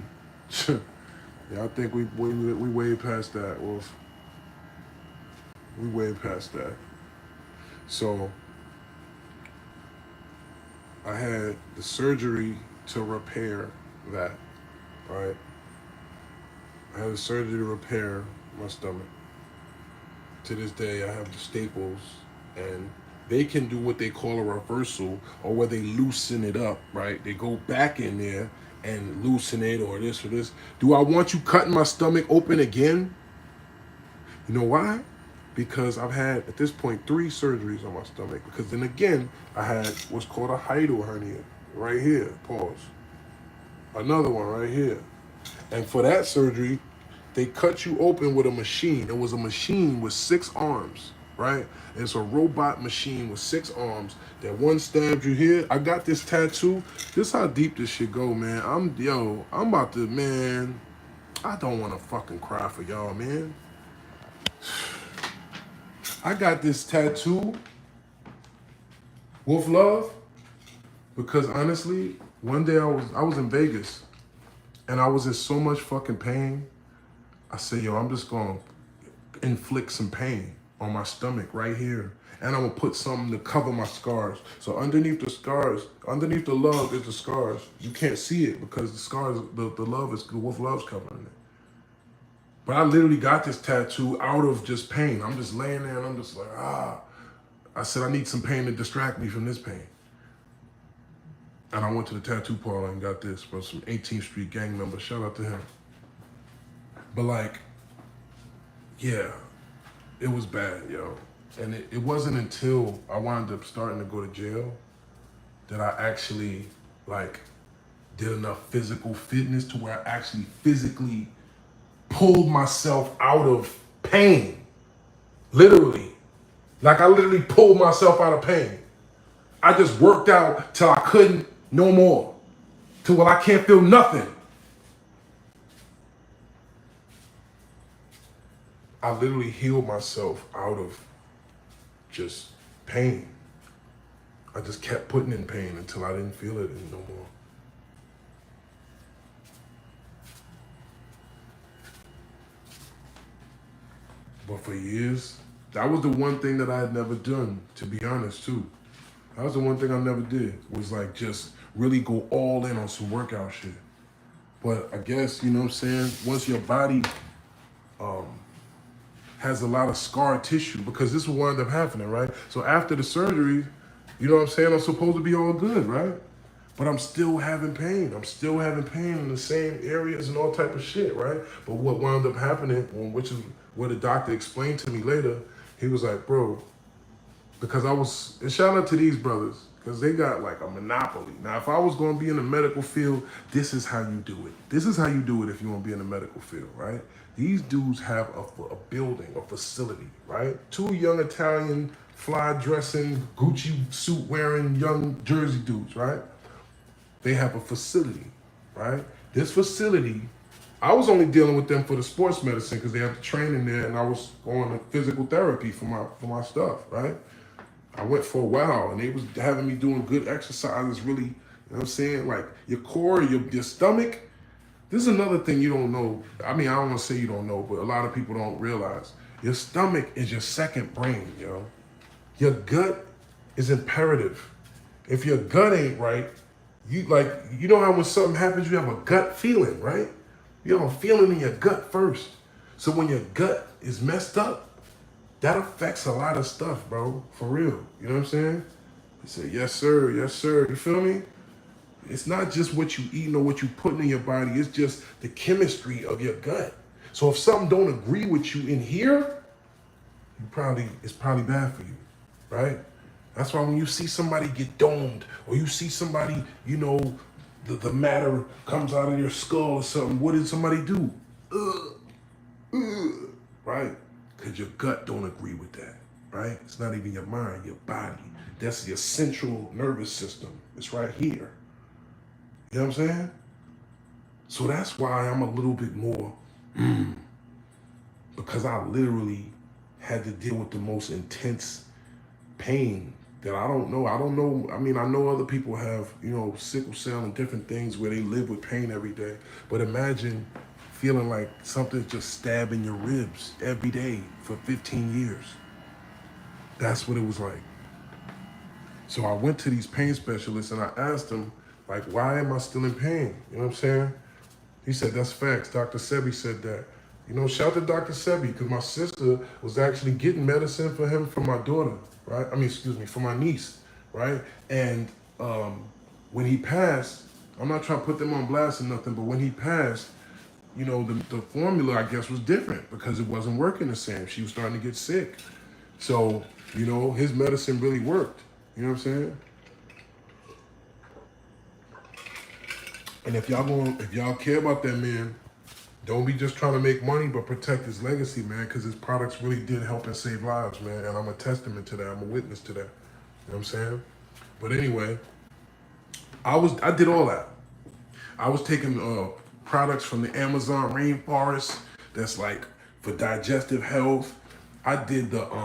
Yeah, I think we way past that, Wolf. We way past that. So I had the surgery to repair that, right? I had the surgery to repair my stomach. To this day, I have the staples, and they can do what they call a reversal, or where they loosen it up, right? They go back in there and loosen it, or this or this. Do I want you cutting my stomach open again? You know why? Because I've had, at this point, 3 surgeries on my stomach. Because then again, I had what's called a hiatal hernia, right here, pause. Another one right here. And for that surgery, they cut you open with a machine. It was a machine with 6 arms, right? It's a robot machine with 6 arms. That one stabbed you here. I got this tattoo. This is how deep this shit go, man. I'm about to, man. I don't want to fucking cry for y'all, man. I got this tattoo, Wolf Love, because honestly, one day I was in Vegas, and I was in so much fucking pain. I said, yo, I'm just gonna inflict some pain on my stomach right here, and I'm gonna put something to cover my scars. So underneath the scars, underneath the love is the scars. You can't see it because the scars, the love is, the Wolf Love's covering it. But I literally got this tattoo out of just pain. I'm just laying there and I'm just like, I said, I need some pain to distract me from this pain. And I went to the tattoo parlor and got this from some 18th Street gang member. Shout out to him. But like, yeah, it was bad, yo. And it wasn't until I wound up starting to go to jail that I actually, like, did enough physical fitness to where I actually physically pulled myself out of pain. Literally. Like I literally pulled myself out of pain. I just worked out till I couldn't no more. Till where I can't feel nothing. I literally healed myself out of just pain. I just kept putting in pain until I didn't feel it no more. But for years, that was the one thing that I had never done, to be honest, too. That was the one thing I never did, was like just really go all in on some workout shit. But I guess, you know what I'm saying, once your body has a lot of scar tissue, because this will wind up happening, right? So after the surgery, you know what I'm saying, I'm supposed to be all good, right? But I'm still having pain. I'm still having pain in the same areas and all type of shit, right? But what wound up happening, which is what the doctor explained to me later, he was like, bro, because I was, and shout out to these brothers, because they got like a monopoly. Now, if I was going to be in the medical field, this is how you do it. This is how you do it if you want to be in the medical field, right? These dudes have a building, a facility, right? Two young Italian, fly dressing, Gucci suit wearing young Jersey dudes, right? They have a facility, right? This facility, I was only dealing with them for the sports medicine because they have the training there, and I was going to physical therapy for my stuff, right? I went for a while, and they was having me doing good exercises, really, you know what I'm saying? Like your core, your stomach. This is another thing you don't know. I mean, I don't want to say you don't know, but a lot of people don't realize. Your stomach is your second brain, yo. Your gut is imperative. If your gut ain't right, you know how when something happens, you have a gut feeling, right? You have a feeling in your gut first. So when your gut is messed up, that affects a lot of stuff, bro. For real. You know what I'm saying? You say, yes, sir, yes, sir. You feel me? It's not just what you eating or what you putting in your body. It's just the chemistry of your gut. So if something don't agree with you in here, it's probably bad for you, right? That's why when you see somebody get domed, or you see somebody, you know, the matter comes out of your skull or something, what did somebody do? Right? Because your gut don't agree with that, right? It's not even your mind, your body. That's your central nervous system. It's right here. You know what I'm saying? So that's why I'm a little bit more, because I literally had to deal with the most intense pain that I don't know. I mean, I know other people have, you know, sickle cell and different things where they live with pain every day. But imagine feeling like something's just stabbing your ribs every day for 15 years. That's what it was like. So I went to these pain specialists and I asked them, like, why am I still in pain? You know what I'm saying? He said, that's facts. Dr. Sebi said that. You know, shout to Dr. Sebi, because my sister was actually getting medicine for him for my daughter, right? I mean, excuse me, for my niece, right? And when he passed, I'm not trying to put them on blast or nothing, but when he passed, you know, the formula, I guess, was different because it wasn't working the same. She was starting to get sick. So, you know, his medicine really worked. You know what I'm saying? And if y'all care about that man, don't be just trying to make money, but protect his legacy, man, because his products really did help and save lives, man. And I'm a testament to that. I'm a witness to that. You know what I'm saying? But anyway, I did all that. I was taking products from the Amazon rainforest that's like for digestive health. I did the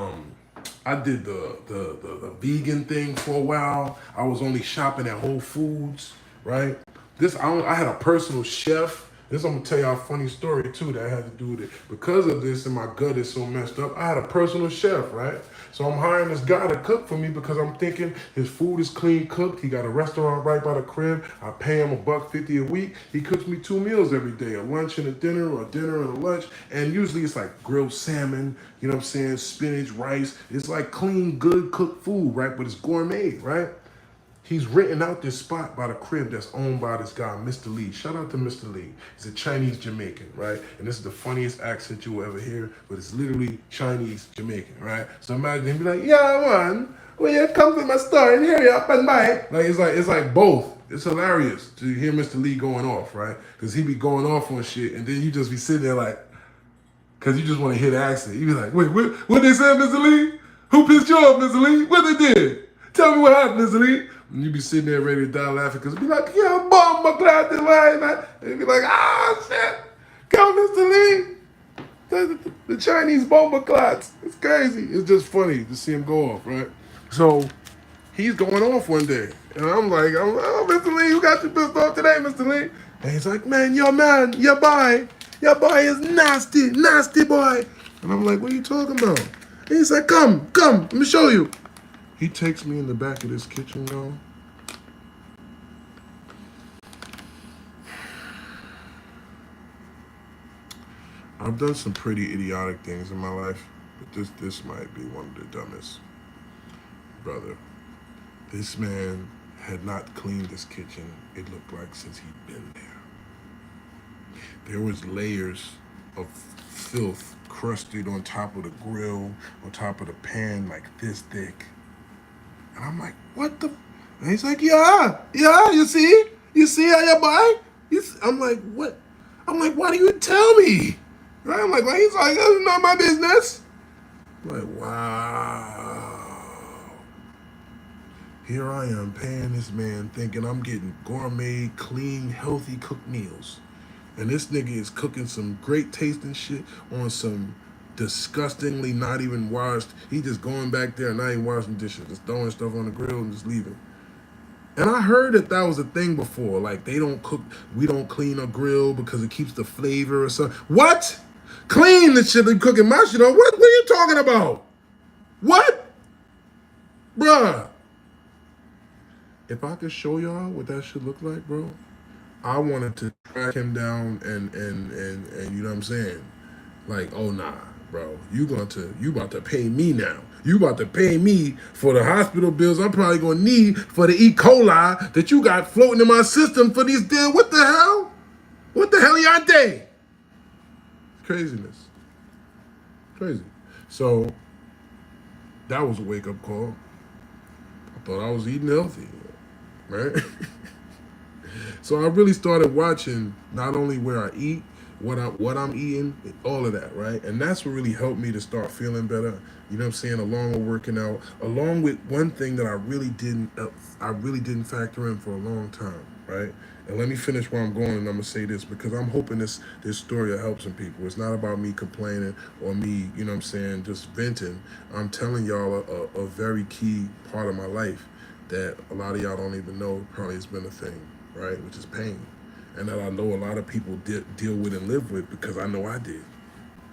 vegan thing for a while. I was only shopping at Whole Foods, right? I had a personal chef. I'm gonna tell y'all a funny story too that had to do with it. Because of this and my gut is so messed up, I had a personal chef, right? So I'm hiring this guy to cook for me because I'm thinking his food is clean cooked. He got a restaurant right by the crib. I pay him $1.50 a week. He cooks me 2 meals every day, a lunch and a dinner, or a dinner and a lunch. And usually it's like grilled salmon, you know what I'm saying, spinach, rice. It's like clean, good cooked food, right? But it's gourmet, right? He's renting out this spot by the crib that's owned by this guy, Mr. Lee. Shout out to Mr. Lee. He's a Chinese Jamaican, right? And this is the funniest accent you will ever hear, but it's literally Chinese Jamaican, right? So imagine him be like, yeah, man, when you come to my store and here you up and buy. Like it's like both. It's hilarious to hear Mr. Lee going off, right? Because he be going off on shit, and then you just be sitting there like, because you just want to hear the accent. You be like, wait, what they said, Mr. Lee? Who pissed you off, Mr. Lee? What they did? Tell me what happened, Mr. Lee. And you be sitting there ready to die laughing because it be like, yeah, bomb my glad this way, man. And you be like, ah, shit. Go, Mr. Lee. The Chinese bomber clots. It's crazy. It's just funny to see him go off, right? So he's going off one day. And I'm like, oh, Mr. Lee, you got you pissed off today, Mr. Lee. And he's like, man, your boy is nasty, nasty boy. And I'm like, what are you talking about? And he's like, come, let me show you. He takes me in the back of this kitchen, y'all. I've done some pretty idiotic things in my life, but this might be one of the dumbest. Brother, this man had not cleaned this kitchen, it looked like, since he'd been there. There was layers of filth crusted on top of the grill, on top of the pan, like this thick. And I'm like, what the? And he's like, yeah, you see how you buy? I'm like, what? I'm like, why do you tell me? Right? I'm like, he's like, that's not my business. I'm like, wow. Here I am paying this man thinking I'm getting gourmet, clean, healthy cooked meals. And this nigga is cooking some great tasting shit on some disgustingly not even washed. He just going back there and not even washing dishes, just throwing stuff on the grill and just leaving. And I heard that was a thing before. Like, we don't clean a grill because it keeps the flavor or something. What? Clean the shit and cooking my shit on? What are you talking about? What? Bruh. If I could show y'all what that shit look like, bro, I wanted to track him down and you know what I'm saying? Like, oh nah, bro, you about to pay me now. You about to pay me for the hospital bills I'm probably gonna need for the E. coli that you got floating in my system for these damn, what the hell? What the hell y'all day? Craziness. Crazy. So that was a wake-up call. I thought I was eating healthy, right? So I really started watching not only where I eat, what I'm eating, all of that, right? And that's what really helped me to start feeling better. You know what I'm saying? Along with working out, along with one thing that I really didn't factor in for a long time, right? And let me finish where I'm going, and I'm gonna say this because I'm hoping this story will help some people. It's not about me complaining or me, you know what I'm saying, just venting. I'm telling y'all a very key part of my life that a lot of y'all don't even know probably has been a thing, right? Which is pain. And that I know a lot of people deal with and live with because I know I did.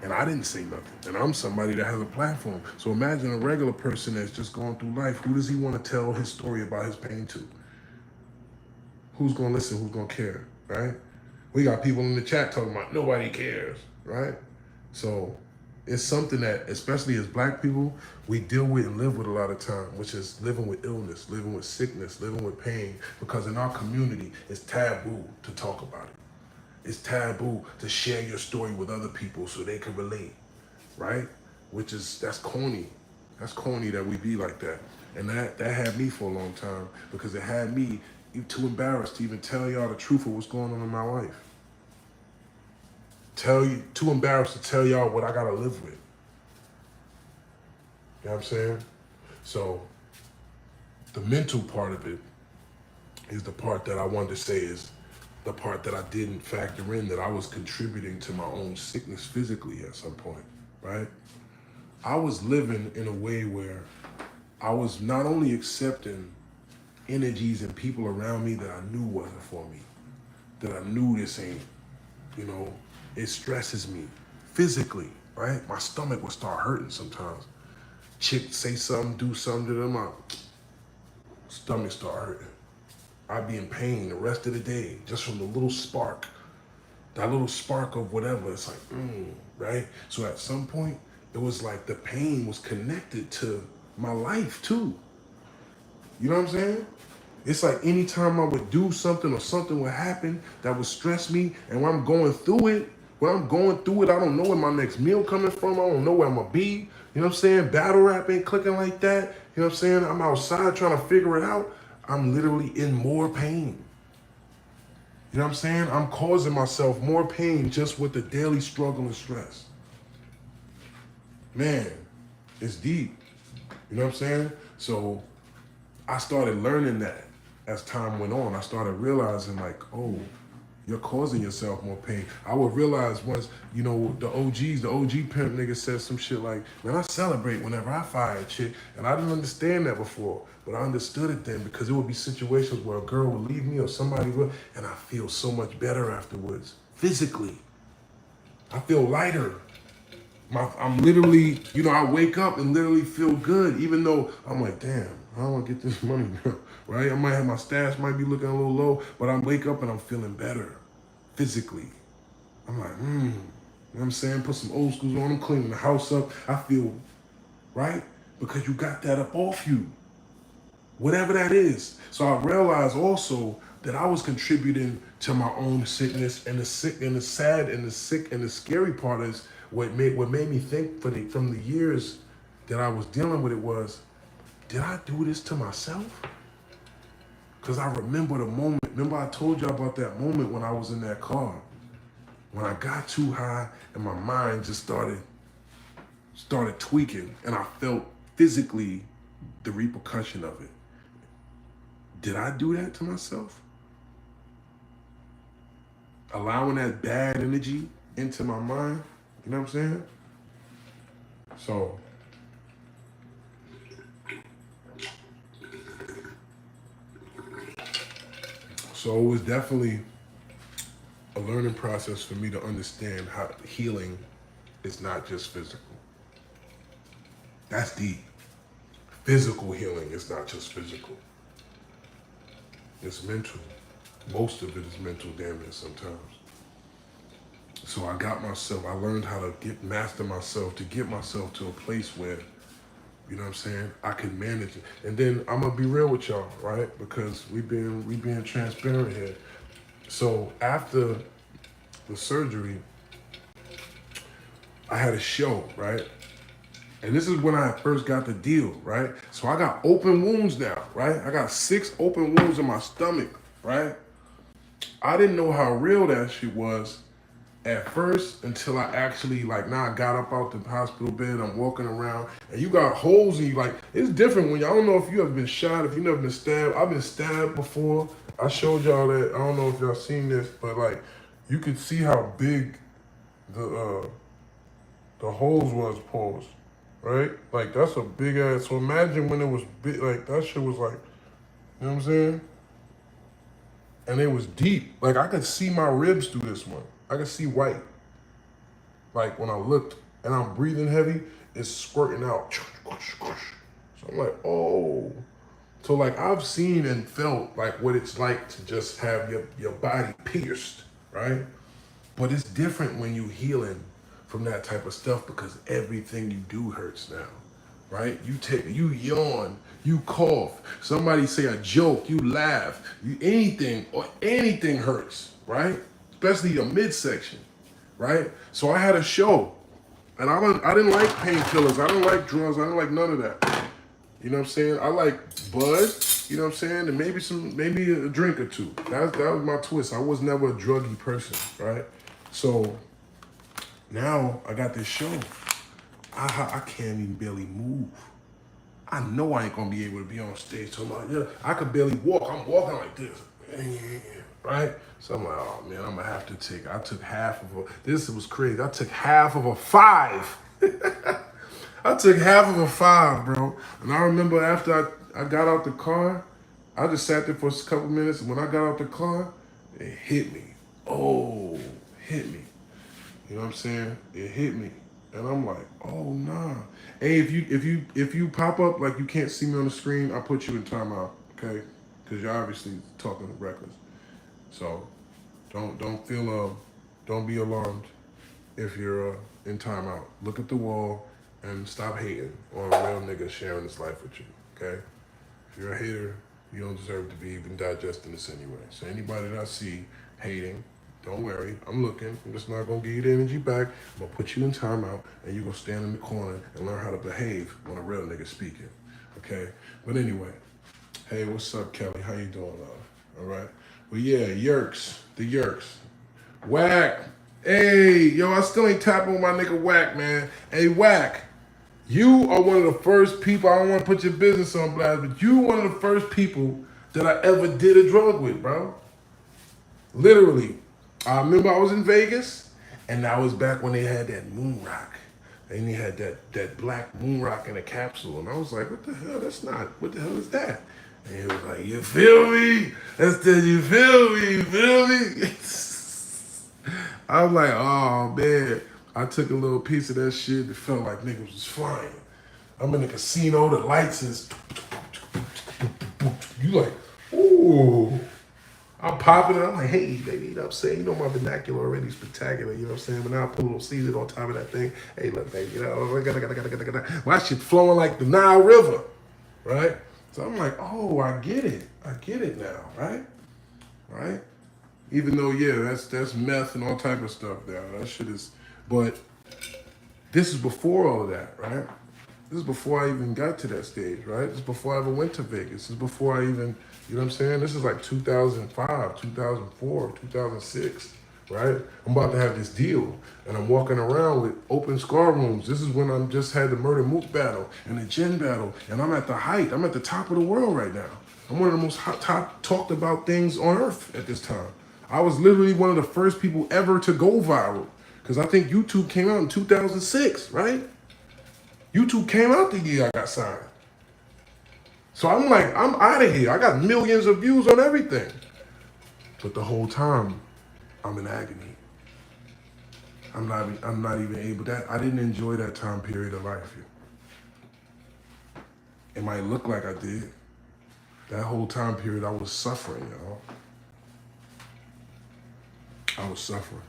And I didn't say nothing. And I'm somebody that has a platform. So imagine a regular person that's just going through life. Who does he want to tell his story about his pain to? Who's going to listen? Who's going to care, right? We got people in the chat talking about nobody cares, right? So it's something that, especially as black people, we deal with and live with a lot of time, which is living with illness, living with sickness, living with pain, because in our community, it's taboo to talk about it. It's taboo to share your story with other people so they can relate, right? That's corny. That's corny that we be like that. And that had me for a long time because it had me too embarrassed to even tell y'all the truth of what's going on in my life. Too embarrassed to tell y'all what I gotta live with. You know what I'm saying? So the mental part of it is the part that I wanted to say is the part that I didn't factor in, that I was contributing to my own sickness physically at some point, right? I was living in a way where I was not only accepting energies and people around me that I knew wasn't for me, that I knew this ain't, you know, it stresses me physically, right? My stomach would start hurting sometimes. Chick say something, do something to them, my stomach start hurting. I'd be in pain the rest of the day just from the little spark. That little spark of whatever, it's like, right? So at some point, it was like the pain was connected to my life too. You know what I'm saying? It's like anytime I would do something or something would happen that would stress me, and when I'm going through it, I don't know where my next meal coming from. I don't know where I'm gonna be. You know what I'm saying? Battle rap ain't clicking like that. You know what I'm saying? I'm outside trying to figure it out. I'm literally in more pain. You know what I'm saying? I'm causing myself more pain just with the daily struggle and stress. Man, it's deep. You know what I'm saying? So I started learning that as time went on. I started realizing like, oh, you're causing yourself more pain. I would realize once, you know, the OG pimp nigga said some shit like, man, I celebrate whenever I fire a chick. And I didn't understand that before, but I understood it then because it would be situations where a girl would leave me or somebody would, and I feel so much better afterwards. Physically. I feel lighter. I'm literally, you know, I wake up and literally feel good, even though I'm like, damn, I don't want to get this money now, right? I might have my stash might be looking a little low, but I wake up and I'm feeling better physically. I'm like, you know what I'm saying? Put some old schools on, I'm cleaning the house up. I feel, right? Because you got that up off you, whatever that is. So I realized also that I was contributing to my own sickness, and the sick and the sad and the sick and the scary part is what made me think from the years that I was dealing with it was, did I do this to myself? Because I remember the moment. Remember I told you about that moment when I was in that car, when I got too high and my mind just started tweaking, and I felt physically the repercussion of it. Did I do that to myself? Allowing that bad energy into my mind, you know what I'm saying? So it was definitely a learning process for me to understand how healing is not just physical. That's deep. Physical healing is not just physical. It's mental. Most of it is mental damage sometimes. So I learned how to master myself to get myself to a place where, you know what I'm saying, I can manage it. And then I'm gonna be real with y'all, right? Because we being transparent here. So after the surgery, I had a show, right? And this is when I first got the deal, right? So I got open wounds now, right? I got 6 open wounds in my stomach, right? I didn't know how real that shit was at first until I actually, like, now I got up out the hospital bed, I'm walking around, and you got holes in you. Like, it's different when I don't know if you have been shot, if you never been stabbed. I've been stabbed before. I showed y'all that. I don't know if y'all seen this, but like, you could see how big the holes was, paused, right? Like, that's a big ass. So imagine when it was big, like, that shit was like, you know what I'm saying? And it was deep. Like, I could see my ribs through this one. I could see white. Like, when I looked and I'm breathing heavy, it's squirting out. So I'm like, oh. So, like, I've seen and felt, like, what it's like to just have your body pierced, right? But it's different when you healing from that type of stuff because everything you do hurts now, right? You yawn, you cough, somebody say a joke, you laugh, anything hurts, right? Especially your midsection, right? So I had a show, and I didn't like painkillers, I didn't like drugs, I didn't like none of that. You know what I'm saying? I like bud, you know what I'm saying, and maybe a drink or two. That was my twist. I was never a druggy person, right? So now I got this show. I can't even barely move. I know I ain't gonna be able to be on stage. So I'm like, yeah, I could barely walk. I'm walking like this, right? So I'm like, oh man, I'm gonna have to take. I took half of a. This was crazy. I took half of a 5. I took half of a 5, bro. And I remember after I got out the car, I just sat there for a couple minutes. And when I got out the car, it hit me. Oh, hit me. You know what I'm saying? It hit me. And I'm like, oh nah. Hey, if you pop up like you can't see me on the screen, I'll put you in timeout, okay? Because you're obviously talking reckless. So don't be alarmed if you're in timeout. Look at the wall and stop hating on a real nigga sharing his life with you, okay? If you're a hater, you don't deserve to be even digesting this anyway. So anybody that I see hating, don't worry, I'm looking. I'm just not gonna give you the energy back. I'm gonna put you in timeout and you're gonna stand in the corner and learn how to behave when a real nigga speaking, okay? But anyway, hey, what's up, Kelly? How you doing, love? All right? But yeah, Yerks, the Yerks. Whack. Hey, yo, I still ain't tapping with my nigga Whack, man. Hey, Whack, you are one of the first people, I don't want to put your business on blast, but you one of the first people that I ever did a drug with, bro. Literally. I remember I was in Vegas, and that was back when they had that moon rock. And they had that black moon rock in a capsule. And I was like, what the hell? That's not, what the hell is that? And he was like, you feel me? That's the, you feel me? You feel me? I was like, oh man. I took a little piece of that shit. It felt like niggas was flying. I'm in the casino, the lights is, you like, ooh. I'm popping it. I'm like, hey, baby, you know what I'm saying? You know my vernacular already is spectacular, you know what I'm saying? But now I put a little season on top of that thing. Hey, look, baby, you know, well, that shit flowing like the Nile River, right? So I'm like, oh, I get it. I get it now, right? Right? Even though, yeah, that's meth and all type of stuff now. That shit is, but this is before all of that, right? This is before I even got to that stage, right? This is before I ever went to Vegas. This is before I even, you know what I'm saying? This is like 2005, 2004, 2006, right? I'm about to have this deal, and I'm walking around with open scar rooms. This is when I just had the Murder Mook battle and the Gin battle, and I'm at the height. I'm at the top of the world right now. I'm one of the most top talked about things on earth at this time. I was literally one of the first people ever to go viral, because I think YouTube came out in 2006, right? YouTube came out the year I got signed. So I'm like, I'm out of here. I got millions of views on everything. But the whole time, I'm in agony. I'm not even able, that I didn't enjoy that time period of life. It might look like I did. That whole time period, I was suffering, y'all. I was suffering.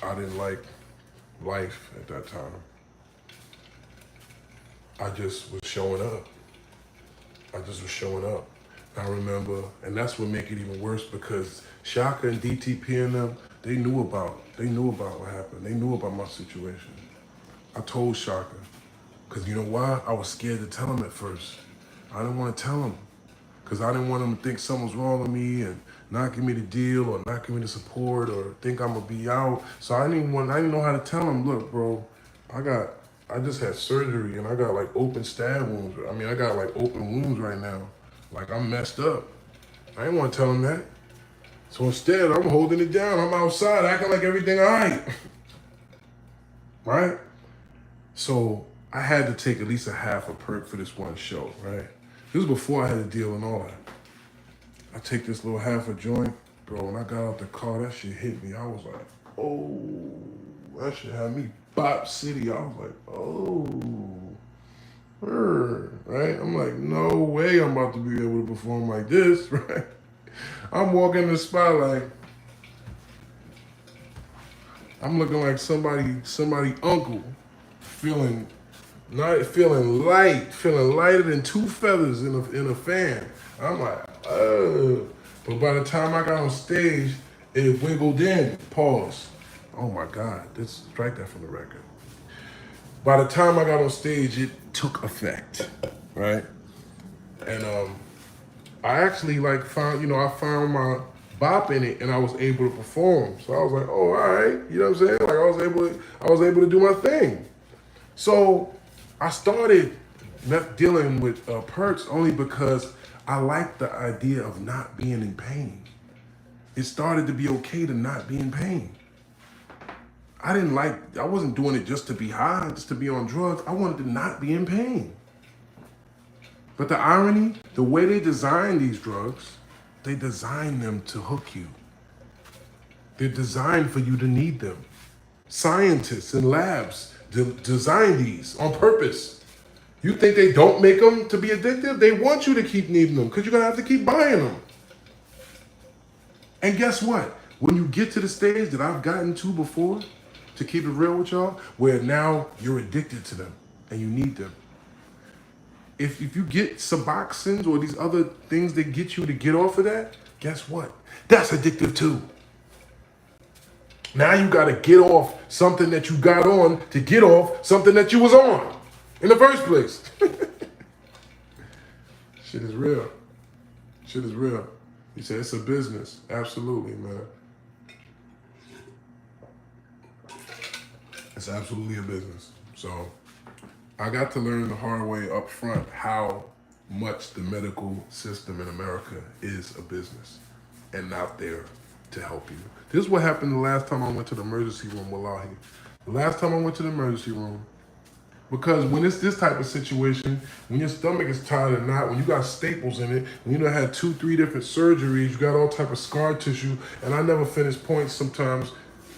I didn't like life at that time. I just was showing up. I just was showing up. I remember, and that's what make it even worse, because Shaka and DTP and them, they knew about what happened. They knew about my situation. I told Shaka, because you know why? I was scared to tell him at first. I didn't want to tell him, because I didn't want him to think something was wrong with me and not give me the deal or not give me the support or think I'm gonna be out. So I didn't know how to tell him, look, bro, I just had surgery and I got like open stab wounds. I mean, I got like open wounds right now. Like I'm messed up. I didn't want to tell him that. So instead, I'm holding it down. I'm outside acting like everything all right. Right? So I had to take at least a half a perk for this one show, right? This was before I had a deal and all that. I take this little half a joint, bro, when I got out the car, that shit hit me. I was like, oh, that shit had me bop city. I was like, oh, right? I'm like, no way I'm about to be able to perform like this, right? I'm walking in the spotlight. I'm looking like somebody uncle, feeling lighter than two feathers in a fan. I'm like, oh. But by the time I got on stage, it wiggled in. Pause. Oh my God, strike that from the record. By the time I got on stage, it took effect, right? And I actually found my bop in it, and I was able to perform. So I was like, oh, all right, you know what I'm saying? Like I was able to do my thing. So I started not dealing with perks only because I liked the idea of not being in pain. It started to be okay to not be in pain. I wasn't doing it just to be high, just to be on drugs. I wanted to not be in pain. But the irony, the way they design these drugs, they design them to hook you. They're designed for you to need them. Scientists in labs design these on purpose. You think they don't make them to be addictive? They want you to keep needing them because you're going to have to keep buying them. And guess what? When you get to the stage that I've gotten to before, to keep it real with y'all, where now you're addicted to them and you need them. If you get Suboxones or these other things that get you to get off of that, guess what? That's addictive too. Now you got to get off something that you got on to get off something that you was on in the first place. Shit is real. Shit is real. He said it's a business. Absolutely, man. It's absolutely a business. So I got to learn the hard way up front how much the medical system in America is a business and not there to help you. This is what happened the last time I went to the emergency room, Wallahi. The last time I went to the emergency room, because when it's this type of situation, when your stomach is tied or not, when you got staples in it, when you done had 2-3 different surgeries, you got all type of scar tissue, and I never finish points sometimes,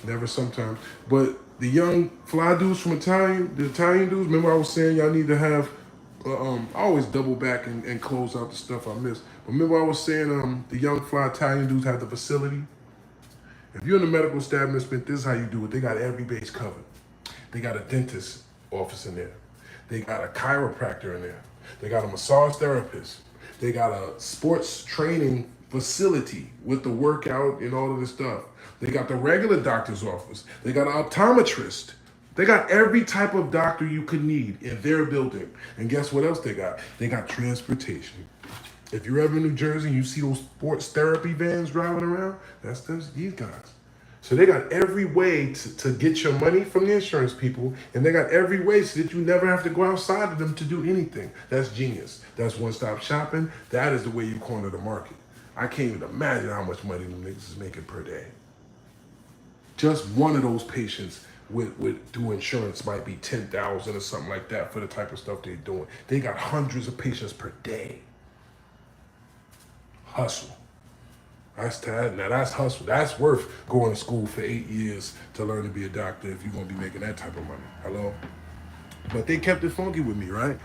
never sometimes, but the young fly dudes from the Italian dudes, remember I was saying y'all need to have, I always double back and close out the stuff I missed. But remember I was saying the young fly Italian dudes have the facility? If you're in the medical establishment, this is how you do it. They got every base covered. They got a dentist office in there. They got a chiropractor in there. They got a massage therapist. They got a sports training facility with the workout and all of this stuff. They got the regular doctor's office. They got an optometrist. They got every type of doctor you could need in their building. And guess what else they got? They got transportation. If you're ever in New Jersey and you see those sports therapy vans driving around, that's these guys. So they got every way to get your money from the insurance people, and they got every way so that you never have to go outside of them to do anything. That's genius. That's one-stop shopping. That is the way you corner the market. I can't even imagine how much money them niggas is making per day. Just one of those patients through insurance might be 10,000 or something like that for the type of stuff they're doing. They got hundreds of patients per day. Hustle. Now that's hustle. That's worth going to school for 8 years to learn to be a doctor if you're gonna be making that type of money. Hello? But they kept it funky with me, right?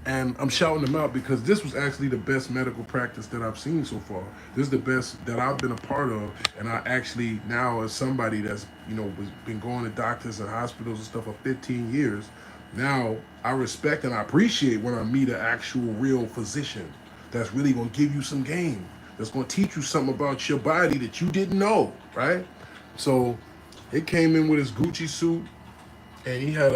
And I'm shouting them out because this was actually the best medical practice that I've seen so far. This is the best that I've been a part of. And I actually now, as somebody that's, been going to doctors and hospitals and stuff for 15 years, now I respect and I appreciate when I meet an actual real physician that's really gonna give you some game. That's gonna teach you something about your body that you didn't know, right? So it came in with his Gucci suit, and he had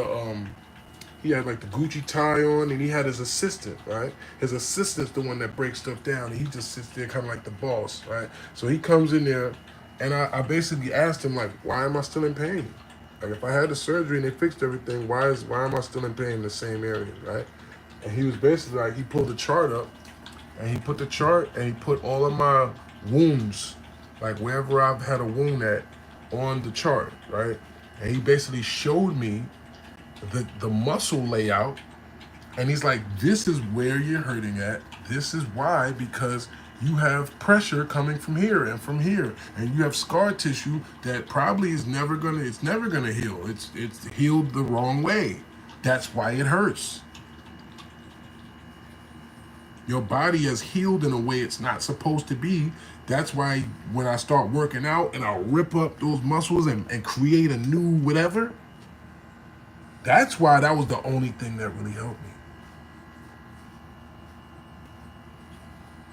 like the Gucci tie on, and he had his assistant, right? His assistant's the one that breaks stuff down, and he just sits there kind of like the boss, right? So he comes in there, and I basically asked him, like, why am I still in pain? Like, if I had the surgery and they fixed everything, why am I still in pain in the same area, right? And he was basically like, he pulled the chart up, and he put the chart and he put all of my wounds, like wherever I've had a wound at, on the chart, right? And he basically showed me the muscle layout, and he's like, this is where you're hurting at. This is why, because you have pressure coming from here and from here, and you have scar tissue that probably is never gonna heal. It's healed the wrong way. That's why it hurts. Your body has healed in a way it's not supposed to be. That's why when I start working out and I'll rip up those muscles and create a new whatever, that's why that was the only thing that really helped me.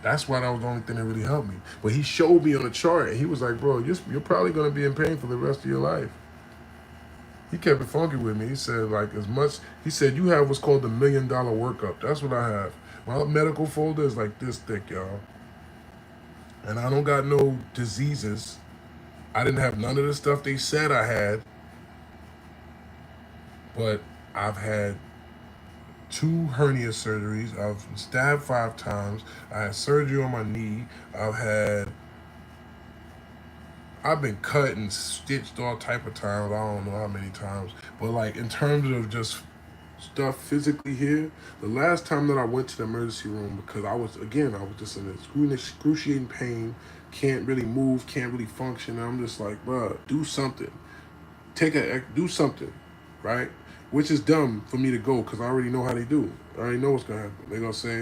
That's why that was the only thing that really helped me. But he showed me on the chart, and he was like, bro, you're probably going to be in pain for the rest of your life. He kept it funky with me. He said, like, he said, you have what's called the $1 million workup. That's what I have. My medical folder is like this thick, y'all. And I don't got no diseases. I didn't have none of the stuff they said I had. But I've had 2 hernia surgeries. I've been stabbed 5 times. I had surgery on my knee. I've been cut and stitched all type of times. I don't know how many times. But like in terms of just stuff physically here, the last time that I went to the emergency room, because I was just in excruciating pain, can't really move, can't really function. And I'm just like, bro, do something. Do something, right? Which is dumb for me to go because I already know how they do. I already know what's going to happen. They're going to say,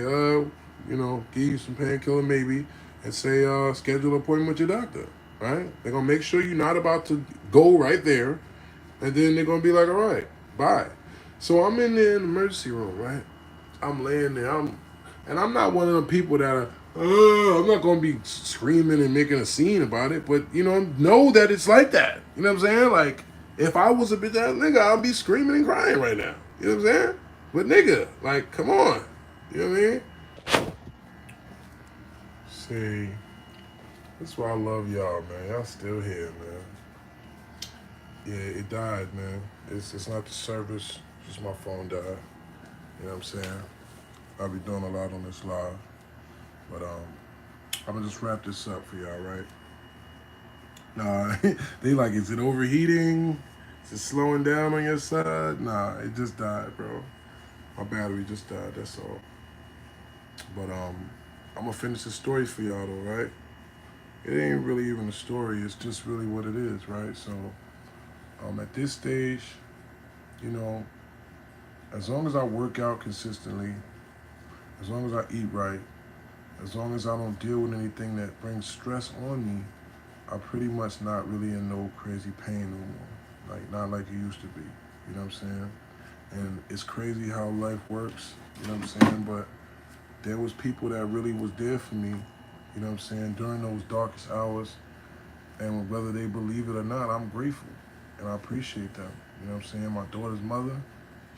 give you some painkiller maybe, and say, schedule an appointment with your doctor, right? They're going to make sure you're not about to go right there, and then they're going to be like, all right, bye. So I'm in there in the emergency room, right? I'm laying there, and I'm not one of them people that are, I'm not going to be screaming and making a scene about it, but, know that it's like that. You know what I'm saying? Like, if I was a bitch ass nigga, I'd be screaming and crying right now. You know what I'm saying? But nigga, like, come on. You know what I mean? See, that's why I love y'all, man. Y'all still here, man. Yeah, it died, man. It's not the service, just my phone died. You know what I'm saying? I'll be doing a lot on this live. But I'm gonna just wrap this up for y'all, right? Nah, they like, is it overheating? Is it slowing down on your side? Nah, it just died, bro. My battery just died, that's all. But I'm gonna finish the story for y'all though, right? It ain't really even a story, it's just really what it is, right? So at this stage, you know, as long as I work out consistently, as long as I eat right, as long as I don't deal with anything that brings stress on me, I'm pretty much not really in no crazy pain no more. Like, not like it used to be. You know what I'm saying? And it's crazy how life works, you know what I'm saying? But there was people that really was there for me, you know what I'm saying, during those darkest hours. And whether they believe it or not, I'm grateful. And I appreciate them. You know what I'm saying? My daughter's mother,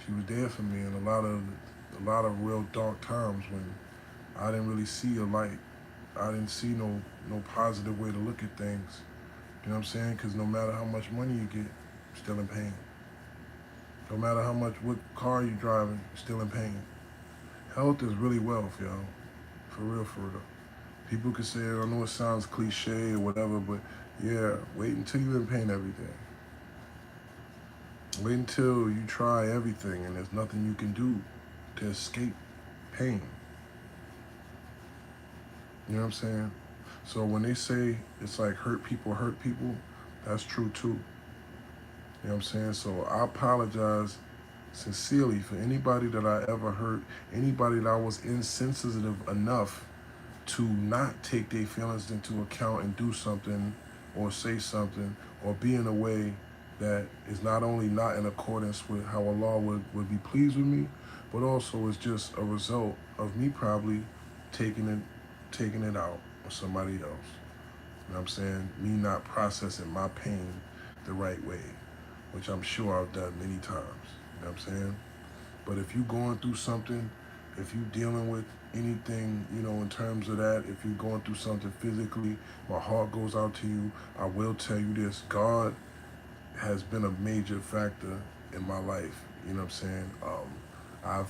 she was there for me in a lot of real dark times when I didn't really see a light. I didn't see no positive way to look at things. You know what I'm saying? Because no matter how much money you get, you're still in pain. No matter what car you're driving, you're still in pain. Health is really wealth, y'all. For real, for real. People could say, I know it sounds cliche or whatever, but yeah, wait until you're in pain every day. Wait until you try everything and there's nothing you can do to escape pain. You know what I'm saying? So when they say it's like hurt people, that's true too. You know what I'm saying? So I apologize sincerely for anybody that I ever hurt, anybody that I was insensitive enough to not take their feelings into account and do something or say something or be in a way that is not only not in accordance with how Allah would be pleased with me, but also is just a result of me probably taking it out on somebody else. You know what I'm saying? Me not processing my pain the right way, which I'm sure I've done many times. You know what I'm saying? But if you're going through something, if you're dealing with anything, you know, in terms of that, if you're going through something physically, my heart goes out to you. I will tell you this, God has been a major factor in my life. You know what I'm saying? I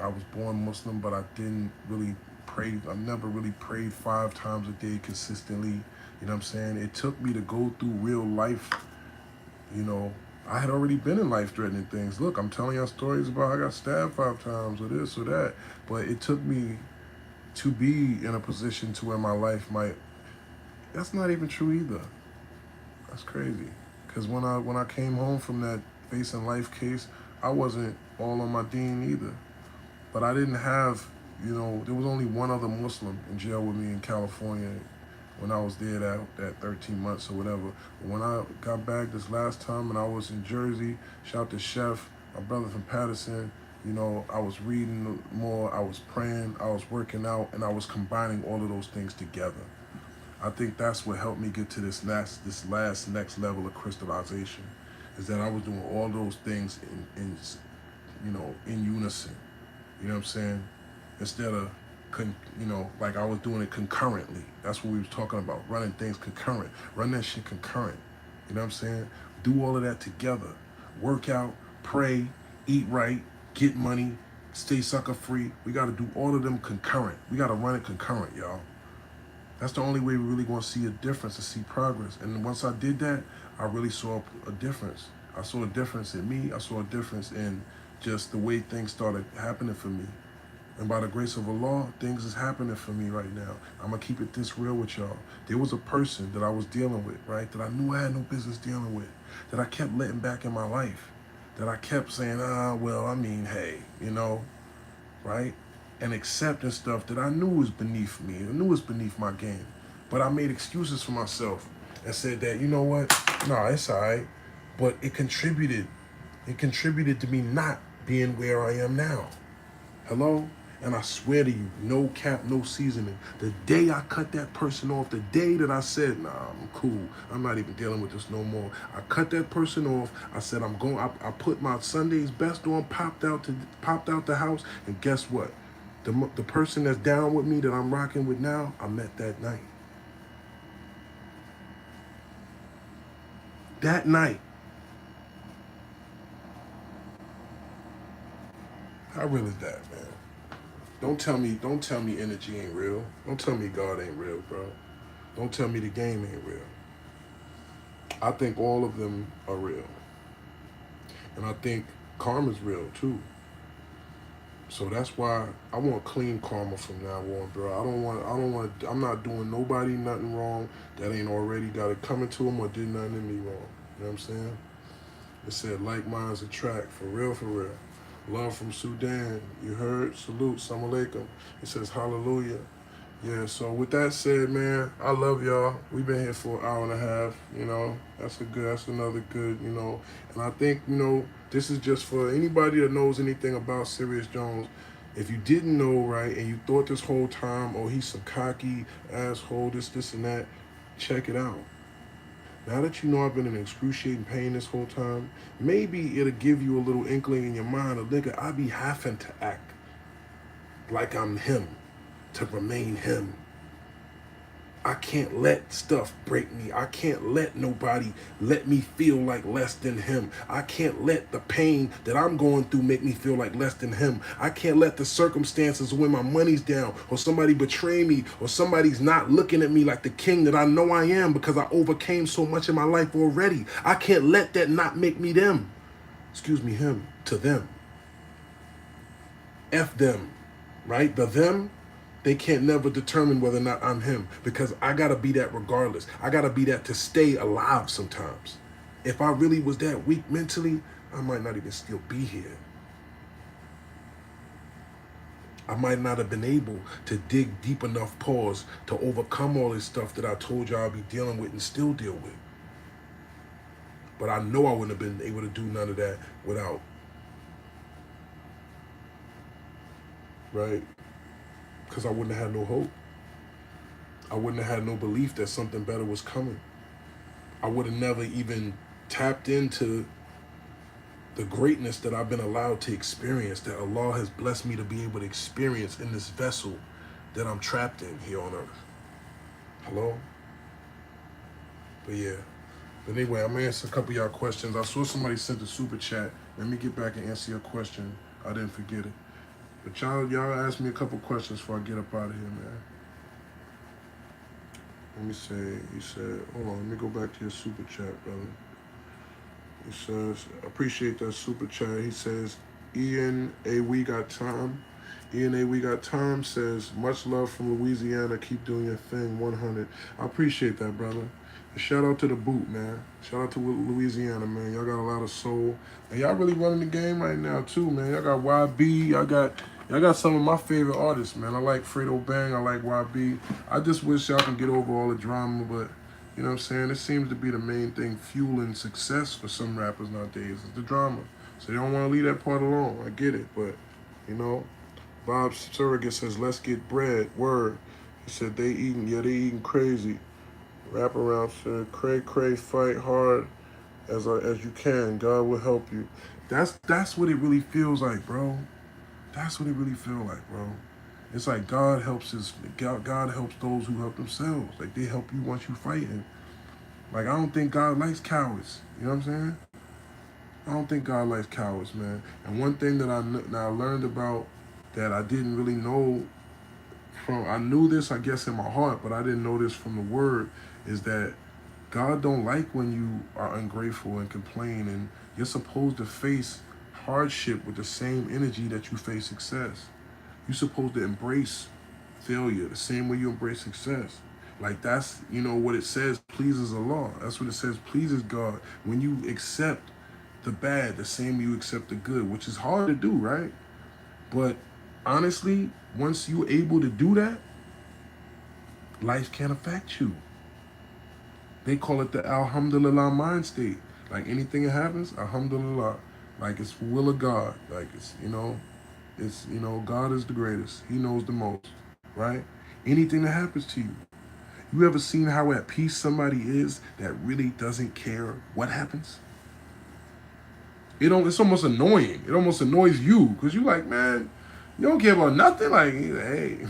was born Muslim, but I didn't really pray. I never really prayed 5 times a day consistently. You know what I'm saying? It took me to go through real life. You know, I had already been in life-threatening things. Look, I'm telling y'all stories about I got stabbed 5 times or this or that. But it took me to be in a position to where my life might. That's not even true either. That's crazy. Because when I came home from that facing life case, I wasn't all on my deen either. But I didn't have, you know, there was only one other Muslim in jail with me in California when I was there that 13 months or whatever. But when I got back this last time and I was in Jersey, shout out to Chef, my brother from Patterson, you know, I was reading more, I was praying, I was working out, and I was combining all of those things together. I think that's what helped me get to this last next level of crystallization, is that I was doing all those things in unison. You know what I'm saying? Instead of, you know, like I was doing it concurrently. That's what we was talking about, running things concurrent. Run that shit concurrent. You know what I'm saying? Do all of that together. Work out, pray, eat right, get money, stay sucker free. We got to do all of them concurrent. We got to run it concurrent, y'all. That's the only way we really going to see a difference and see progress. And once I did that, I really saw a difference. I saw a difference in me. I saw a difference in just the way things started happening for me. And by the grace of Allah, things is happening for me right now. I'm going to keep it this real with y'all. There was a person that I was dealing with, right, that I knew I had no business dealing with, that I kept letting back in my life, that I kept saying, hey, you know, right? And accepting stuff that I knew was beneath me. I knew was beneath my game. But I made excuses for myself and said that, you know what? No, it's all right. But it contributed. It contributed to me not being where I am now. Hello? And I swear to you, no cap, no seasoning. The day I cut that person off, the day that I said, nah, I'm cool, I'm not even dealing with this no more. I cut that person off. I said, I put my Sunday's best on, popped out the house, and guess what? The person that's down with me that I'm rocking with now, I met that night. That night. How real is that, man? Don't tell me energy ain't real. Don't tell me God ain't real, bro. Don't tell me the game ain't real. I think all of them are real. And I think karma's real too. So that's why I want clean karma from now on, bro. I'm not doing nobody nothing wrong that ain't already got it coming to them or did nothing to me wrong. You know what I'm saying? It said like minds attract, for real, for real. Love from Sudan. You heard? Salute. Salam alaikum. It says hallelujah. Yeah, so with that said, man, I love y'all. We've been here for an hour and a half, you know. That's another good, you know. And I think, you know, this is just for anybody that knows anything about Serius Jones. If you didn't know, right, and you thought this whole time, oh, he's some cocky asshole, this, and that, check it out. Now that you know I've been in excruciating pain this whole time, maybe it'll give you a little inkling in your mind of, nigga, I be having to act like I'm him to remain him. I can't let stuff break me. I can't let nobody let me feel like less than him. I can't let the pain that I'm going through make me feel like less than him. I can't let the circumstances when my money's down or somebody betray me or somebody's not looking at me like the king that I know I am because I overcame so much in my life already. I can't let that not make me them. Excuse me, him to them. F them, right? The them, they can't never determine whether or not I'm him because I gotta be that regardless. I gotta be that to stay alive sometimes. If I really was that weak mentally, I might not even still be here. I might not have been able to dig deep enough pause to overcome all this stuff that I told y'all I'll be dealing with and still deal with. But I know I wouldn't have been able to do none of that without, right? Because I wouldn't have had no hope. I wouldn't have had no belief that something better was coming. I would have never even tapped into the greatness that I've been allowed to experience, that Allah has blessed me to be able to experience in this vessel that I'm trapped in here on earth. Hello? But yeah. But anyway, I'm going to answer a couple of y'all questions. I saw somebody sent a super chat. Let me get back and answer your question. I didn't forget it. But y'all asked me a couple questions before I get up out of here, man. Let me say, he said, hold on, let me go back to your super chat, brother. He says, appreciate that super chat. He says, Ian A. We Got Time. Ian A. We Got Time says, much love from Louisiana. Keep doing your thing, 100. I appreciate that, brother. And shout out to the boot, man. Shout out to Louisiana, man. Y'all got a lot of soul. And y'all really running the game right now, too, man. Y'all got YB. Y'all got some of my favorite artists, man. I like Fredo Bang. I like YB. I just wish y'all can get over all the drama, but you know what I'm saying? It seems to be the main thing fueling success for some rappers nowadays is the drama. So they don't want to leave that part alone. I get it, but you know, Bob Surrogate says, let's get bread. Word. He said they eating crazy. Wrap around said, cray, fight hard as you can. God will help you. That's what it really feels like, bro. That's what it really feels like, bro. It's like God helps those who help themselves. Like they help you once you fighting. Like I don't think God likes cowards. You know what I'm saying? I don't think God likes cowards, man. And one thing that I learned about that I didn't really know I knew this, I guess, in my heart, but I didn't know this from the word, is that God don't like when you are ungrateful and complain, and you're supposed to face hardship with the same energy that you face success. You're supposed to embrace failure the same way you embrace success. Like that's, you know, what it says pleases Allah. That's what it says pleases God. When you accept the bad the same way you accept the good, which is hard to do, right? But honestly, once you're able to do that, life can't affect you. They call it the Alhamdulillah mind state. Like anything that happens, Alhamdulillah. Like it's the will of God. Like it's, God is the greatest. He knows the most, right? Anything that happens to you. You ever seen how at peace somebody is that really doesn't care what happens? It's almost annoying. It almost annoys you because you're like, man, You don't care about nothing. Like, hey,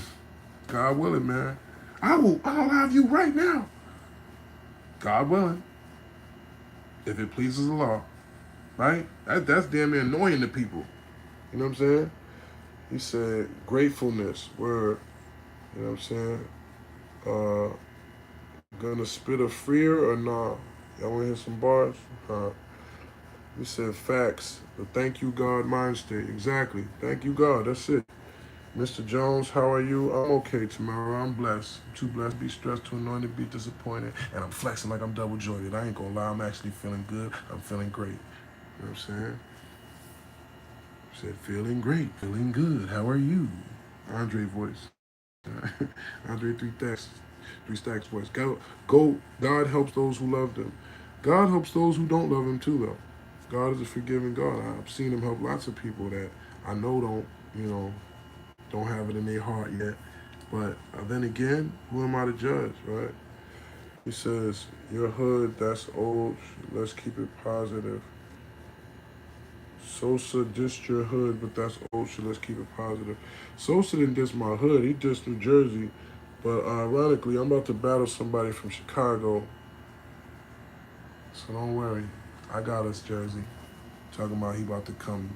God willing, man. I'll have you right now. God willing. If it pleases the law. Right? That's damn near annoying to people. You know what I'm saying? He said gratefulness, word. You know what I'm saying? Uh, gonna spit a freer or nah? Y'all wanna hear some bars? He said facts. The thank you God mind state. Exactly. Thank you God. That's it. Mr. Jones, how are you? I'm okay tomorrow. I'm blessed. I'm too blessed to be stressed, too anointed to be disappointed. And I'm flexing like I'm double jointed. I ain't gonna lie, I'm actually feeling good. I'm feeling great. You know what I'm saying? Said feeling great, feeling good. How are you? Andre voice. Andre three stacks voice. Go. God helps those who love them. God helps those who don't love him too, though. God is a forgiving God. I've seen him help lots of people that I know don't have it in their heart yet. But then again, who am I to judge, right? He says, your hood, that's old. Let's keep it positive. Sosa dissed your hood, but that's old shit. Let's keep it positive. Sosa didn't diss my hood. He dissed New Jersey. But ironically, I'm about to battle somebody from Chicago. So don't worry. I got us, Jersey. Talking about he about to come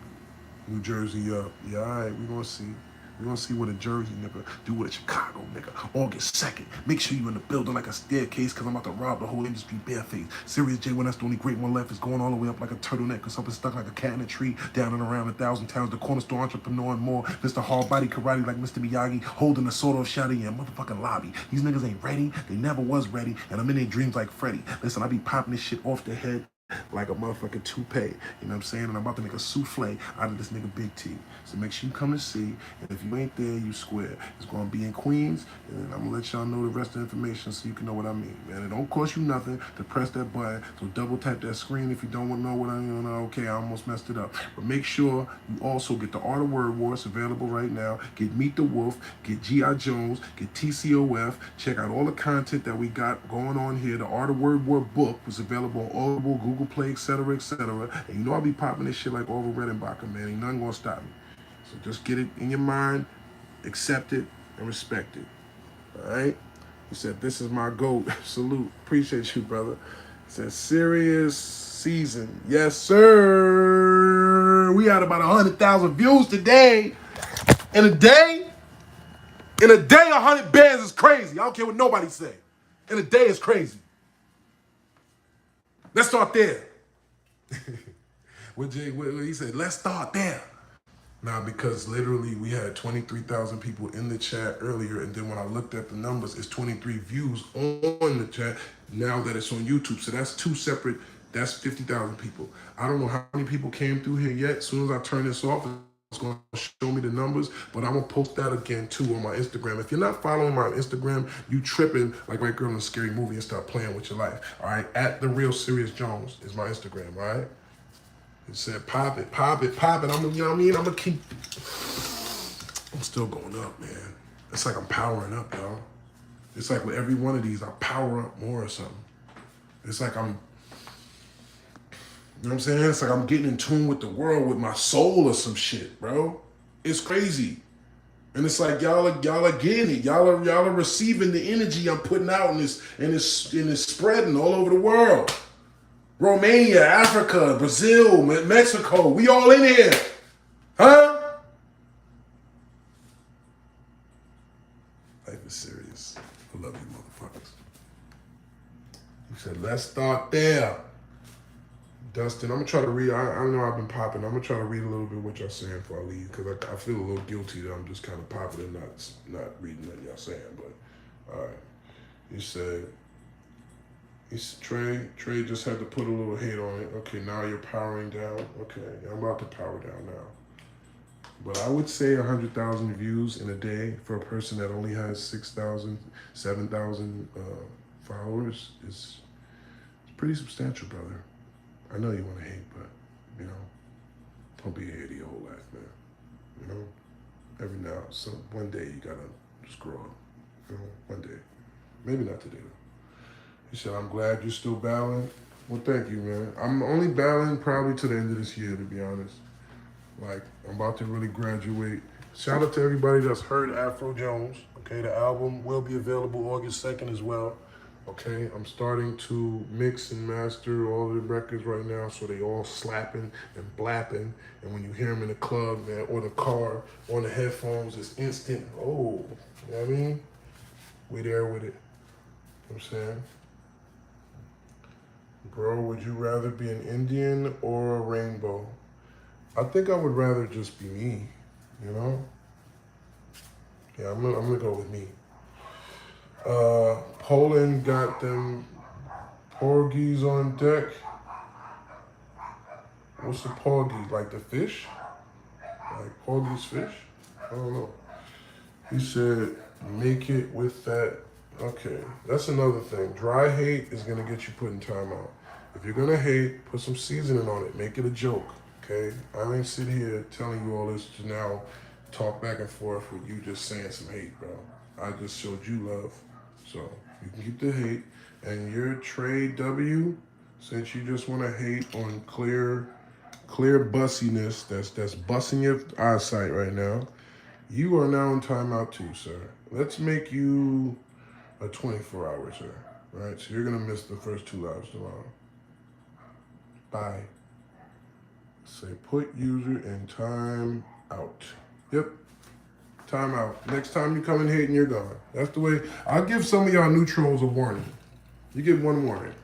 New Jersey up. Yeah, all right, we gonna see. We gonna see what a Jersey nigga do with a Chicago nigga. August 2nd. Make sure you in the building like a staircase, cause I'm about to rob the whole industry barefaced. Serious J, when that's the only great one left, is going all the way up like a turtleneck, cause something stuck like a cat in a tree, down and around 1,000 towns. The cornerstone entrepreneur and more. Mr. Hard Body Karate like Mr. Miyagi, holding a sword of shadow in a motherfucking lobby. These niggas ain't ready. They never was ready, and I'm in their dreams like Freddy. Listen, I be popping this shit off the head like a motherfucking toupee. You know what I'm saying? And I'm about to make a souffle out of this nigga Big T. So make sure you come and see. And if you ain't there, you square. It's gonna be in Queens, and I'm gonna let y'all know the rest of the information so you can know what I mean. Man, it don't cost you nothing to press that button. So double tap that screen if you don't want to know what I mean. Okay, I almost messed it up. But make sure you also get the Art of Word War. It's available right now. Get Meet the Wolf, get G.I. Jones, get TCOF. Check out all the content that we got going on here. The Art of Word War book was available on Audible, Google Play, etc., etc. And you know I'll be popping this shit like Orville Redenbacher, man. Ain't nothing gonna stop me. So just get it in your mind, accept it, and respect it. All right? He said, this is my GOAT. Salute. Appreciate you, brother. He said, serious season. Yes, sir. We had about 100,000 views today. In a day, 100 bands is crazy. I don't care what nobody say. In a day is crazy. Let's start there. What he said, let's start there. Nah, because literally we had 23,000 people in the chat earlier, and then when I looked at the numbers, it's 23 views on the chat now that it's on YouTube. So that's two separate, that's 50,000 people. I don't know how many people came through here yet. As soon as I turn this off, it's going to show me the numbers, but I'm going to post that again too on my Instagram. If you're not following my Instagram, you tripping like White Girl in a Scary Movie and start playing with your life. All right, at The Real Serious Jones is my Instagram, all right? It said, pop it, pop it, pop it. You know what I mean? I'm gonna keep. I'm still going up, man. It's like I'm powering up, y'all. It's like with every one of these, I power up more or something. It's like I'm, you know what I'm saying? It's like I'm getting in tune with the world, with my soul or some shit, bro. It's crazy. And it's like y'all are getting it. Y'all are receiving the energy I'm putting out, and it's spreading all over the world. Romania, Africa, Brazil, Mexico, we all in here. Huh? Life is serious. I love you motherfuckers. He said, let's start there. Dustin, I'm going to try to read. I know I've been popping. I'm going to try to read a little bit what y'all saying before I leave, because I feel a little guilty that I'm just kind of popping and not reading what y'all saying. But, all right. He said, Trey just had to put a little hate on it. Okay, now you're powering down. Okay, I'm about to power down now. But I would say 100,000 views in a day for a person that only has 6,000, 7,000 followers is pretty substantial, brother. I know you want to hate, but, you know, don't be a hater your whole life, man. You know, every now, one day you gotta just grow up. You know, one day. Maybe not today, though. He said, I'm glad you're still battling. Well, thank you, man. I'm only battling probably to the end of this year, to be honest. Like, I'm about to really graduate Shout out to everybody that's heard Afro Jones. Okay, the album will be available August 2nd as well. Okay, I'm starting to mix and master all the records right now so they all slapping and blapping. And when you hear them in the club, man, or the car, on the headphones, it's instant. Oh, you know what I mean? We there with it. You know what I'm saying? Bro, would you rather be an Indian or a rainbow? I think I would rather just be me, you know? Yeah, I'm gonna go with me. Poland got them porgies on deck. What's the porgy? Like the fish? Like porgy's fish? I don't know. He said, make it with that. Okay, that's another thing. Dry hate is gonna get you put in timeout. If you're gonna hate, put some seasoning on it. Make it a joke, okay? I ain't sit here telling you all this to now talk back and forth with you just saying some hate, bro. I just showed you love. So you can keep the hate. And your trade W, since you just want to hate on clear bussiness that's bussing your eyesight right now, you are now in timeout too, sir. Let's make you a 24-hour, sir. All right, so you're gonna miss the first 2 lives tomorrow. Bye. Say put user in time out. Yep. Time out. Next time you come in hating, you're gone. That's the way. I'll give some of y'all new trolls a warning. You get one warning.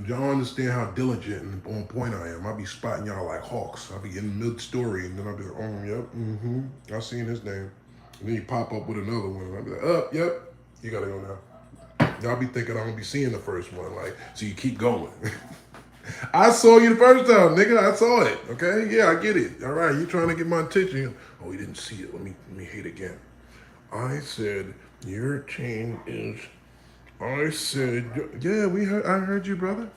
Y'all understand how diligent and on point I am. I'll be spotting y'all like hawks. I'll be in mid-story and then I'll be like, oh, yep, I seen his name. And then you pop up with another one and I'll be like, yep, you gotta go now. Y'all be thinking I'm gonna be seeing the first one, like, so you keep going. I saw you the first time, nigga. I saw it. Okay? Yeah, I get it. All right, you trying to get my attention. Oh, he didn't see it. Let me hate again. I said, your chain is... I said, yeah, I heard you, brother.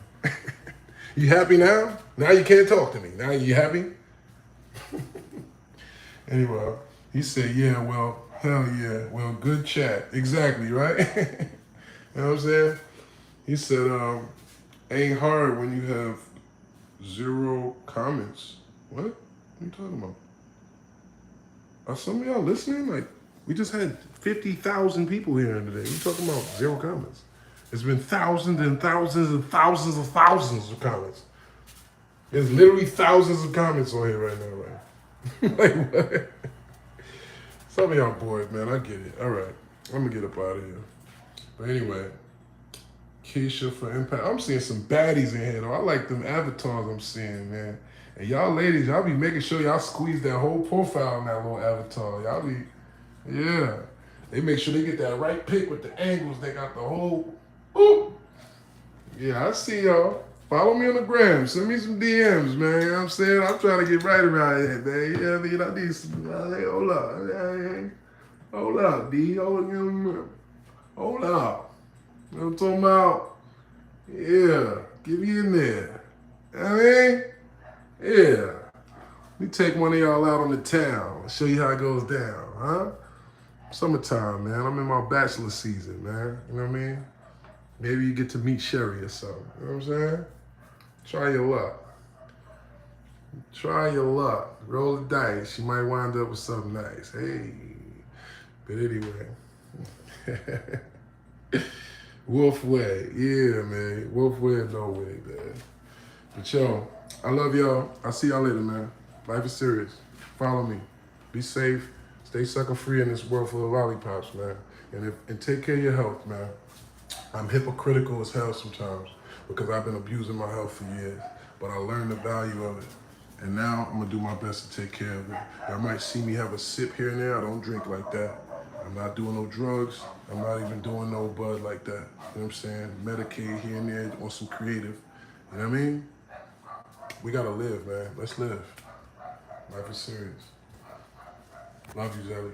You happy now? Now you can't talk to me. Now you happy? Anyway, he said, yeah, well, hell yeah. Well, good chat. Exactly, right? You know what I'm saying? He said, ain't hard when you have 0 comments. What? What are you talking about? Are some of y'all listening? Like, we just had 50,000 people here today. We talking about 0 comments. It's been thousands and thousands and thousands of thousands of comments. There's literally thousands of comments on here right now, right? Like, what? Some of y'all bored, man. I get it. All right. I'm going to get up out of here. But anyway, Keisha for Impact. I'm seeing some baddies in here, though. I like them avatars I'm seeing, man. And y'all ladies, y'all be making sure y'all squeeze that whole profile in that little avatar. Y'all be, yeah. They make sure they get that right pic with the angles. They got the whole, ooh. Yeah, I see y'all. Follow me on the gram. Send me some DMs, man. You know what I'm saying? I'm trying to get right around here, man. Yeah, I mean, I need some, hey, hold up. Hey, hold up, D. Hold up. You know what I'm talking about? Yeah, get me in there. You know what I mean? Yeah. Let me take one of y'all out on the town. Show you how it goes down, huh? Summertime, man. I'm in my bachelor season, man. You know what I mean? Maybe you get to meet Sherry or something. You know what I'm saying? Try your luck. Try your luck. Roll the dice. You might wind up with something nice. Hey. But anyway. Wolf Way. Yeah, man. Wolf Way, no way, man. But yo, I love y'all. I'll see y'all later, man. Life is serious. Follow me. Be safe. Stay sucker free in this world full of lollipops, man. And take care of your health, man. I'm hypocritical as hell sometimes because I've been abusing my health for years. But I learned the value of it. And now I'm gonna do my best to take care of it. Y'all might see me have a sip here and there. I don't drink like that. I'm not doing no drugs. I'm not even doing no bud like that. You know what I'm saying? Medicaid here and there on some creative. You know what I mean? We gotta live, man. Let's live. Life is serious. Love you, Zelly.